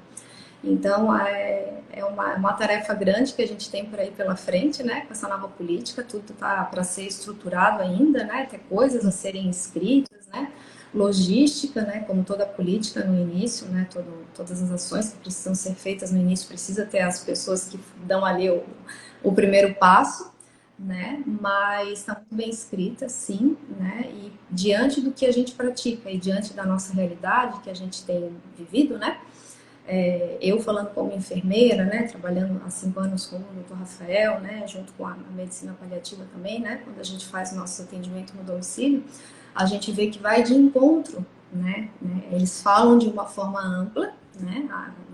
Então, é uma tarefa grande que a gente tem por aí pela frente, né, com essa nova política, tudo está para ser estruturado ainda, né, tem coisas a serem escritas, né, logística, né, como toda política no início, né, todas as ações que precisam ser feitas no início, precisa ter as pessoas que dão ali o primeiro passo, né, mas está muito bem escrita, sim, né, e diante do que a gente pratica e diante da nossa realidade que a gente tem vivido, né, eu falando como enfermeira, né, trabalhando há 5 anos com o Dr. Rafael, né, junto com a medicina paliativa também, né, quando a gente faz nosso atendimento no domicílio, a gente vê que vai de encontro, né, eles falam de uma forma ampla, né,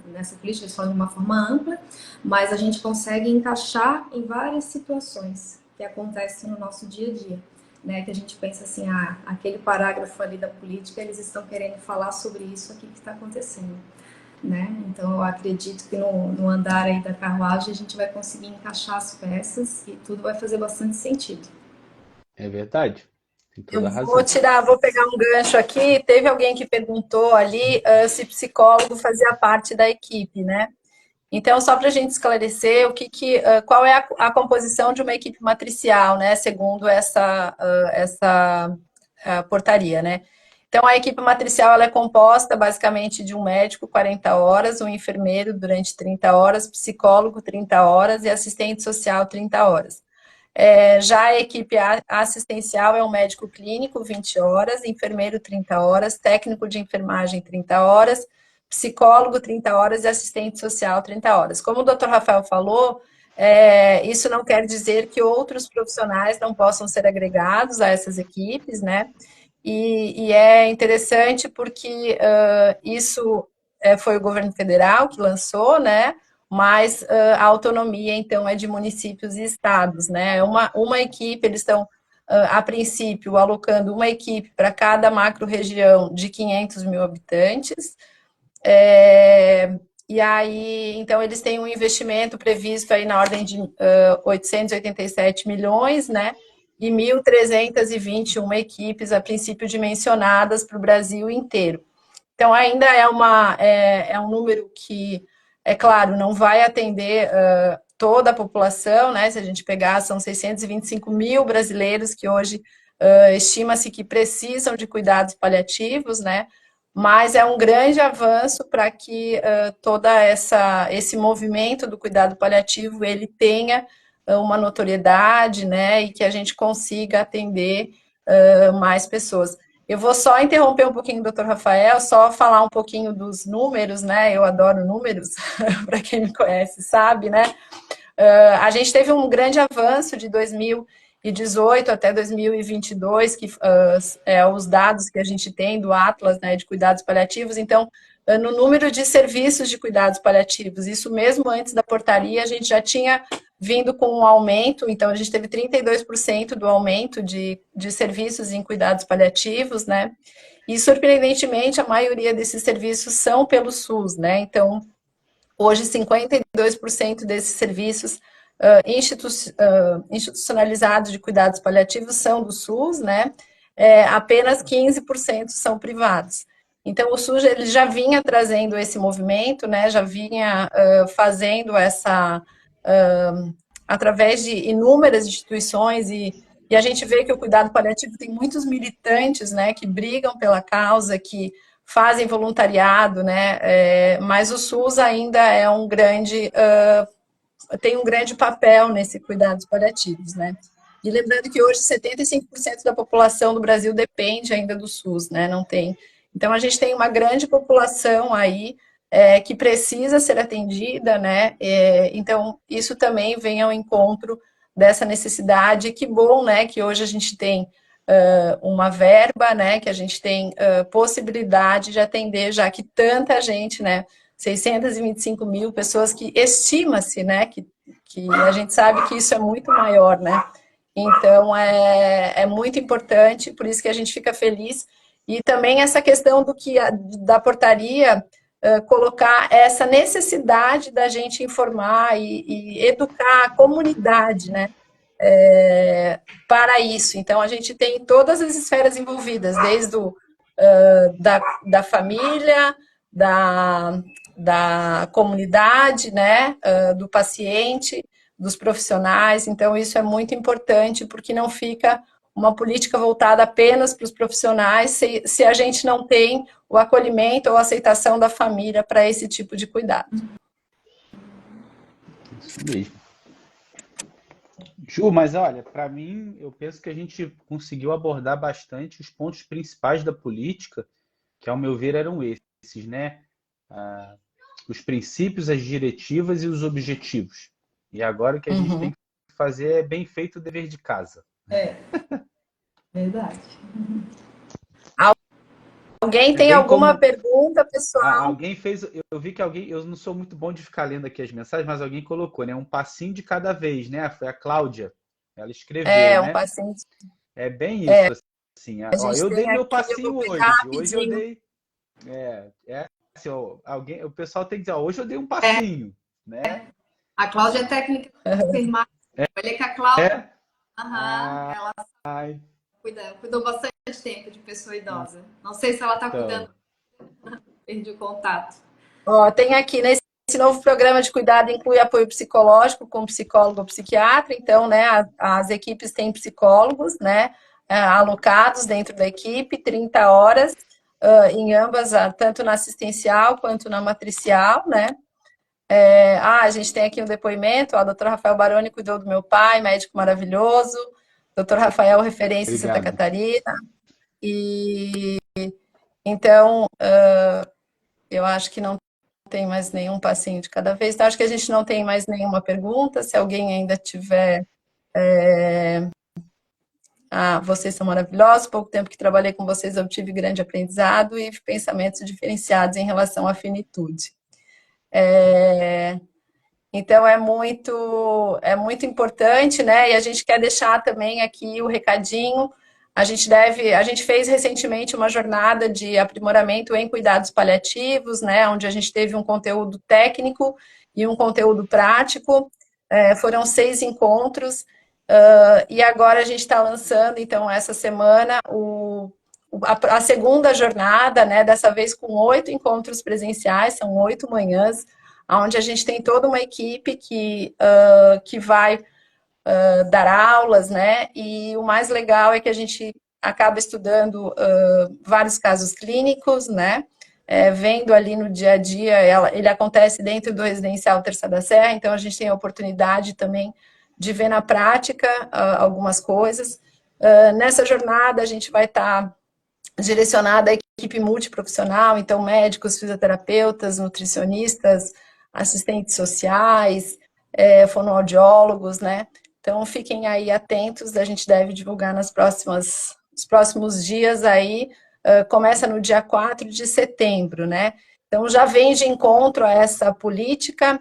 nessa política eles falam de uma forma ampla, mas a gente consegue encaixar em várias situações que acontecem no nosso dia a dia, né, que a gente pensa assim, aquele parágrafo ali da política, eles estão querendo falar sobre isso aqui que está acontecendo. Né? Então, eu acredito que no andar aí da carruagem a gente vai conseguir encaixar as peças e tudo vai fazer bastante sentido. É verdade. Tem Eu toda a razão. vou pegar um gancho aqui. Teve alguém que perguntou ali se psicólogo fazia parte da equipe, né? Então, só para a gente esclarecer qual é a composição de uma equipe matricial, né? Segundo essa portaria, né? Então, a equipe matricial ela é composta basicamente de um médico, 40 horas, um enfermeiro durante 30 horas, psicólogo, 30 horas e assistente social, 30 horas. Já a equipe assistencial é um médico clínico, 20 horas, enfermeiro, 30 horas, técnico de enfermagem, 30 horas, psicólogo, 30 horas e assistente social, 30 horas. Como o Dr. Rafael falou, Isso não quer dizer que outros profissionais não possam ser agregados a essas equipes, né? E é interessante porque isso foi o governo federal que lançou, né? Mas a autonomia, então, é de municípios e estados, né? Uma equipe, eles estão, a princípio, alocando uma equipe para cada macro-região de 500 mil habitantes, e aí, então, eles têm um investimento previsto aí na ordem de 887 milhões, né? E 1.321 equipes, a princípio, dimensionadas para o Brasil inteiro. Então, ainda é um número que, é claro, não vai atender toda a população, né? Se a gente pegar, são 625 mil brasileiros que hoje estima-se que precisam de cuidados paliativos, né? Mas é um grande avanço para que toda esse movimento do cuidado paliativo ele tenha uma notoriedade, né? E que a gente consiga atender mais pessoas. Eu vou só interromper um pouquinho o Dr. Rafael, só falar um pouquinho dos números, né? Eu adoro números, para quem me conhece sabe, né? A gente teve um grande avanço de 2018 até 2022, que os dados que a gente tem do Atlas, né, de cuidados paliativos. Então, no número de serviços de cuidados paliativos, isso mesmo antes da portaria, a gente já tinha vindo com um aumento, então a gente teve 32% do aumento de serviços em cuidados paliativos, né? E, surpreendentemente, a maioria desses serviços são pelo SUS, né? Então, hoje, 52% desses serviços institucionalizados de cuidados paliativos são do SUS, né? Apenas 15% são privados. Então, o SUS ele já vinha trazendo esse movimento, né? Já vinha fazendo através de inúmeras instituições e a gente vê que o cuidado paliativo tem muitos militantes, né? Que brigam pela causa, que fazem voluntariado, né? Mas o SUS ainda é tem um grande papel nesse cuidados paliativos, né? E lembrando que hoje 75% da população do Brasil depende ainda do SUS, né? Não tem. Então a gente tem uma grande população aí que precisa ser atendida, né? Então isso também vem ao encontro dessa necessidade. Que bom, né? Que hoje a gente tem uma verba, né, que a gente tem possibilidade de atender, já que tanta gente, né, 625 mil pessoas que estima-se, né, que a gente sabe que isso é muito maior, né, então é muito importante, por isso que a gente fica feliz, e também essa questão da portaria colocar essa necessidade da gente informar e educar a comunidade, né, para isso. Então, a gente tem todas as esferas envolvidas, desde da família, da comunidade, né, do paciente, dos profissionais. Então, isso é muito importante, porque não fica uma política voltada apenas para os profissionais, se a gente não tem o acolhimento ou a aceitação da família para esse tipo de cuidado. Isso mesmo. Ju, mas olha, para mim, eu penso que a gente conseguiu abordar bastante os pontos principais da política, que, ao meu ver, eram esses, né? Os princípios, as diretivas e os objetivos. E agora o que a gente tem que fazer é bem feito o dever de casa. Verdade. Alguém tem alguma pergunta, pessoal? Alguém fez. Eu vi que alguém. Eu não sou muito bom de ficar lendo aqui as mensagens, mas alguém colocou, né? Um passinho de cada vez, né? Foi a Cláudia. Ela escreveu, Um né? passinho. É bem isso, assim. Ó, eu dei meu aqui, passinho hoje. rapidinho. Hoje eu dei. Assim, ó, o pessoal tem que dizer, ó, hoje eu dei um passinho, né? A Cláudia é técnica de enfermagem. Olha que a Cláudia. Ela cuidou bastante tempo de pessoa idosa. Não sei se ela está cuidando. Perdi o contato. Ó, tem aqui, nesse novo programa de cuidado, inclui apoio psicológico com psicólogo ou psiquiatra. Então, né, as equipes têm psicólogos, né, alocados dentro da equipe, 30 horas, em ambas, tanto na assistencial quanto na matricial, né. A gente tem aqui um depoimento, o Dr. Rafael Baroni cuidou do meu pai, médico maravilhoso, Dr. Rafael, referência em Santa Catarina, e então, eu acho que não tem mais nenhum passinho de cada vez. Então, acho que a gente não tem mais nenhuma pergunta. Se alguém ainda tiver... vocês são maravilhosos. Pouco tempo que trabalhei com vocês, eu tive grande aprendizado e pensamentos diferenciados em relação à finitude. Então, é muito importante, né? E a gente quer deixar também aqui o recadinho. A gente fez recentemente uma jornada de aprimoramento em cuidados paliativos, né? Onde a gente teve um conteúdo técnico e um conteúdo prático. Foram 6 encontros. E agora a gente está lançando, então, essa semana, a segunda jornada, né? Dessa vez com 8 encontros presenciais, são 8 manhãs, onde a gente tem toda uma equipe que vai dar aulas, né? E o mais legal é que a gente acaba estudando vários casos clínicos, né? Vendo ali no dia a dia, ele acontece dentro do residencial Terça da Serra, então a gente tem a oportunidade também de ver na prática algumas coisas. Nessa jornada a gente vai estar direcionada à equipe multiprofissional, então médicos, fisioterapeutas, nutricionistas, assistentes sociais, fonoaudiólogos, né? Então fiquem aí atentos, a gente deve divulgar nos próximos dias aí, começa no dia 4 de setembro, né? Então já vem de encontro a essa política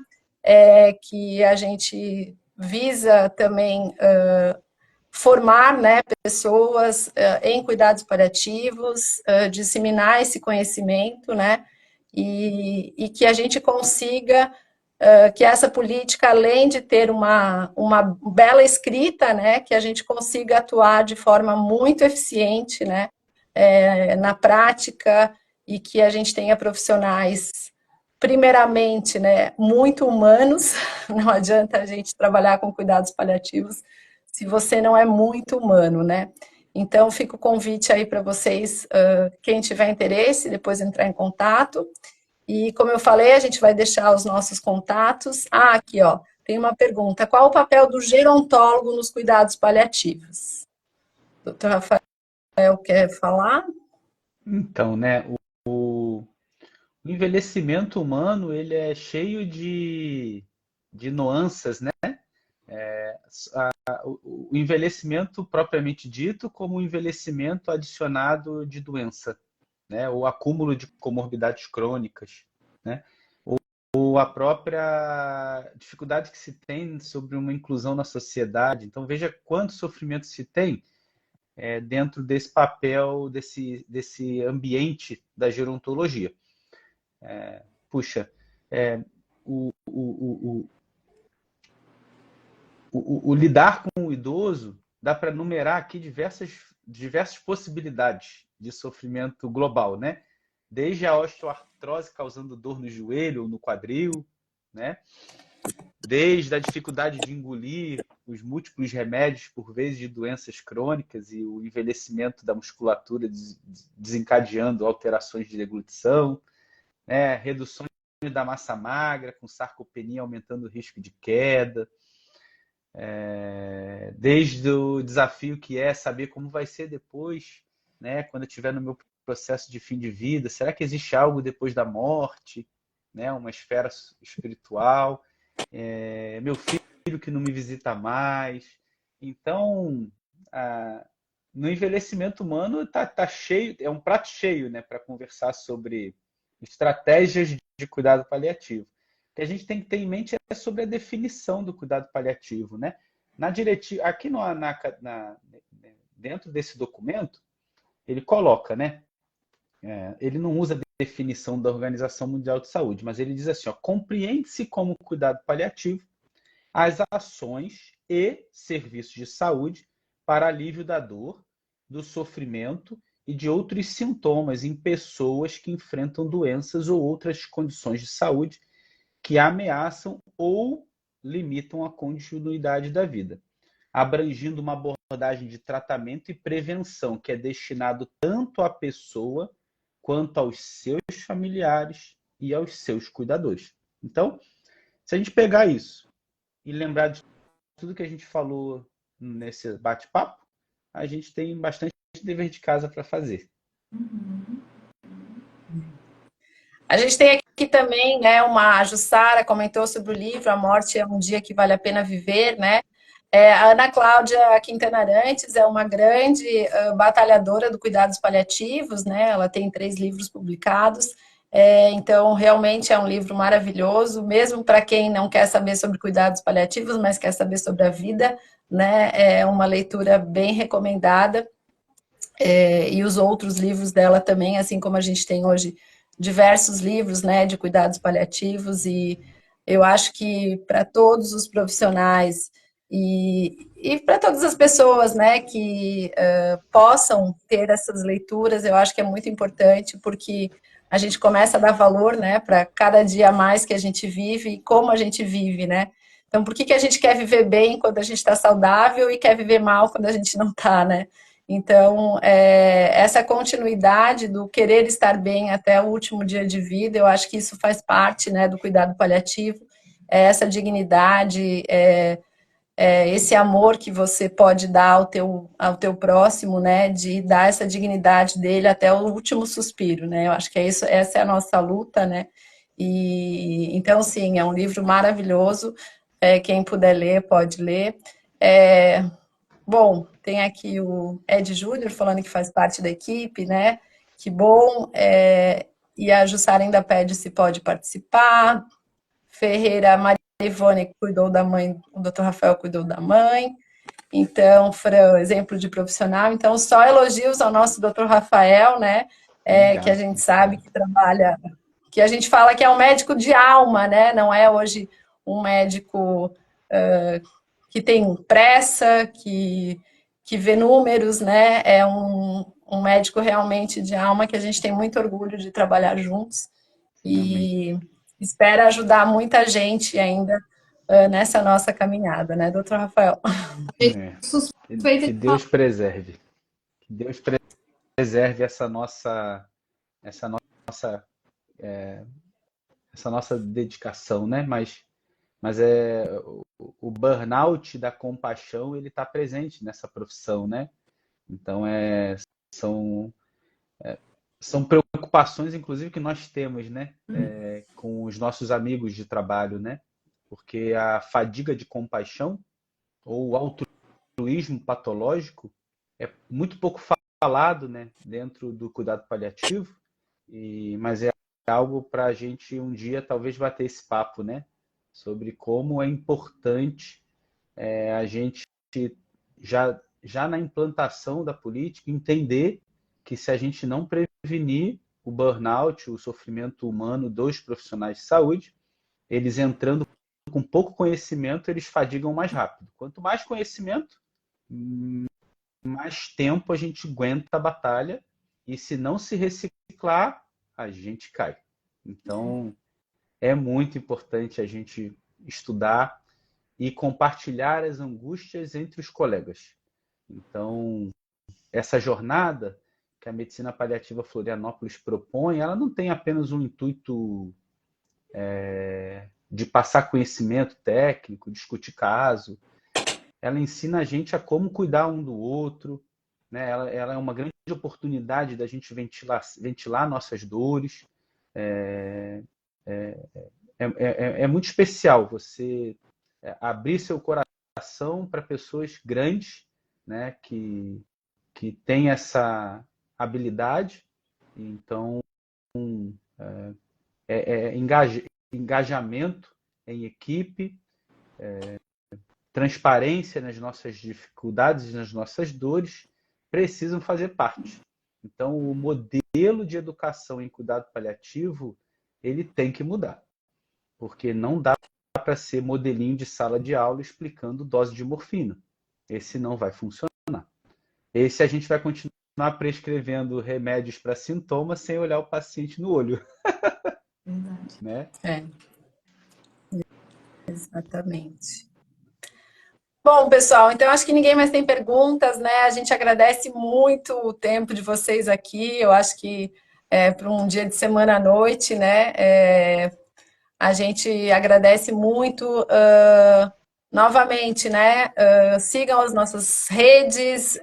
que a gente visa também formar, né, pessoas em cuidados paliativos, disseminar esse conhecimento, né, e que a gente consiga que essa política, além de ter uma bela escrita, né, que a gente consiga atuar de forma muito eficiente, né, na prática, e que a gente tenha profissionais, primeiramente, né, muito humanos. Não adianta a gente trabalhar com cuidados paliativos se você não é muito humano, né? Então, fica o convite aí para vocês, quem tiver interesse, depois entrar em contato. E, como eu falei, a gente vai deixar os nossos contatos. Aqui, ó, tem uma pergunta. Qual o papel do gerontólogo nos cuidados paliativos? Doutor Rafael quer falar? Então, né, o envelhecimento humano, ele é cheio de nuances, né? O envelhecimento propriamente dito, como o envelhecimento adicionado de doença, né? O acúmulo de comorbidades crônicas, né? Ou a própria dificuldade que se tem sobre uma inclusão na sociedade. Então, veja quanto sofrimento se tem dentro desse papel, desse ambiente da gerontologia. Puxa, o lidar com o idoso, dá para numerar aqui diversas possibilidades de sofrimento global, né? Desde a osteoartrose causando dor no joelho ou no quadril, né? Desde a dificuldade de engolir os múltiplos remédios, por vezes, de doenças crônicas e o envelhecimento da musculatura desencadeando alterações de deglutição, né? Reduções da massa magra, com sarcopenia aumentando o risco de queda, desde o desafio que é saber como vai ser depois, né? Quando eu estiver no meu processo de fim de vida, será que existe algo depois da morte, né? Uma esfera espiritual, meu filho que não me visita mais. Então, no envelhecimento humano tá cheio, é um prato cheio, né, para conversar sobre estratégias de cuidado paliativo. O que a gente tem que ter em mente é sobre a definição do cuidado paliativo, né? Na diretiva, aqui dentro desse documento, ele coloca, né? Ele não usa a definição da Organização Mundial de Saúde, mas ele diz assim, ó, compreende-se como cuidado paliativo as ações e serviços de saúde para alívio da dor, do sofrimento e de outros sintomas em pessoas que enfrentam doenças ou outras condições de saúde que ameaçam ou limitam a continuidade da vida, abrangindo uma abordagem de tratamento e prevenção que é destinado tanto à pessoa quanto aos seus familiares e aos seus cuidadores. Então, se a gente pegar isso e lembrar de tudo que a gente falou nesse bate-papo, a gente tem bastante dever de casa para fazer. A gente tem aqui que também, né, a Jussara comentou sobre o livro A Morte é um Dia que Vale a Pena Viver, né? A Ana Cláudia Quintana Arantes é uma grande batalhadora do cuidados paliativos, né? Ela tem 3 livros publicados, então realmente é um livro maravilhoso, mesmo para quem não quer saber sobre cuidados paliativos, mas quer saber sobre a vida, né? É uma leitura bem recomendada. E os outros livros dela também, assim como a gente tem hoje diversos livros, né, de cuidados paliativos, e eu acho que para todos os profissionais e para todas as pessoas, né, que possam ter essas leituras, eu acho que é muito importante, porque a gente começa a dar valor, né, para cada dia a mais que a gente vive e como a gente vive, né? Então, por que que a gente quer viver bem quando a gente está saudável e quer viver mal quando a gente não está, né? Então, essa continuidade do querer estar bem até o último dia de vida, eu acho que isso faz parte, né, do cuidado paliativo, essa dignidade, esse amor que você pode dar ao teu próximo, né, de dar essa dignidade dele até o último suspiro, né? Eu acho que é isso, essa é a nossa luta, né? E então, sim, é um livro maravilhoso. Quem puder ler, pode ler. Bom, tem aqui o Ed Júnior falando que faz parte da equipe, né? Que bom. E a Jussara ainda pede se pode participar. Ferreira, Maria Ivone cuidou da mãe, o Dr. Rafael cuidou da mãe. Então, Fran, exemplo de profissional. Então, só elogios ao nosso Dr. Rafael, né? Que a Obrigado. gente sabe que trabalha, que a gente fala que é um médico de alma, né? Não é hoje um médico que tem pressa, que vê números, né? É um médico realmente de alma que a gente tem muito orgulho de trabalhar juntos Amém. e espera ajudar muita gente ainda nessa nossa caminhada, né, doutor Rafael? Que Deus preserve. Que Deus preserve essa nossa, essa nossa dedicação, né? Mas o burnout da compaixão, ele está presente nessa profissão, né? Então, são, são preocupações, inclusive, que nós temos, né? Com os nossos amigos de trabalho, né? Porque a fadiga de compaixão ou o altruísmo patológico é muito pouco falado, né? Dentro do cuidado paliativo, mas é algo para a gente um dia talvez bater esse papo, né? Sobre como é importante a gente já na implantação da política entender que se a gente não prevenir o burnout, o sofrimento humano dos profissionais de saúde, eles entrando com pouco conhecimento, eles fadigam mais rápido. Quanto mais conhecimento, mais tempo a gente aguenta a batalha, e se não se reciclar, a gente cai. Então, é muito importante a gente estudar e compartilhar as angústias entre os colegas. Então, essa jornada que a Medicina Paliativa Florianópolis propõe, ela não tem apenas um intuito de passar conhecimento técnico, discutir caso. Ela ensina a gente a como cuidar um do outro, né? Ela é uma grande oportunidade da gente ventilar nossas dores. É muito especial você abrir seu coração para pessoas grandes, né, que têm essa habilidade. Então, engajamento em equipe, transparência nas nossas dificuldades e nas nossas dores precisam fazer parte. Então, o modelo de educação em cuidado paliativo, ele tem que mudar, porque não dá para ser modelinho de sala de aula explicando dose de morfina. Esse não vai funcionar. Esse a gente vai continuar prescrevendo remédios para sintomas sem olhar o paciente no olho. Verdade. Né? Exatamente. Bom, pessoal, então acho que ninguém mais tem perguntas, né? A gente agradece muito o tempo de vocês aqui. Eu acho que para um dia de semana à noite, né? A gente agradece muito. Novamente, né? Sigam as nossas redes.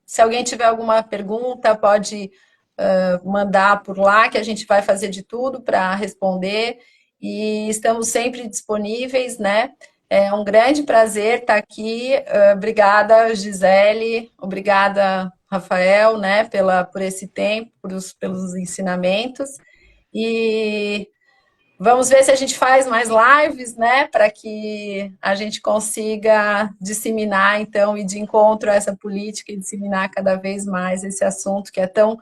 Se alguém tiver alguma pergunta, pode mandar por lá, que a gente vai fazer de tudo para responder, e estamos sempre disponíveis, né? É um grande prazer estar aqui. Obrigada, Gisele, obrigada, Rafael, né, por esse tempo, pelos ensinamentos. E vamos ver se a gente faz mais lives, né, para que a gente consiga disseminar, então, e de encontro a essa política e disseminar cada vez mais esse assunto que é tão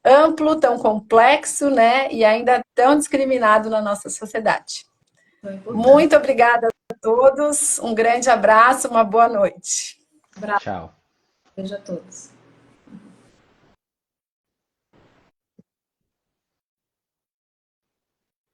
amplo, tão complexo, né, e ainda tão discriminado na nossa sociedade. Muito obrigada a todos, um grande abraço, uma boa noite. Tchau. Beijo a todos.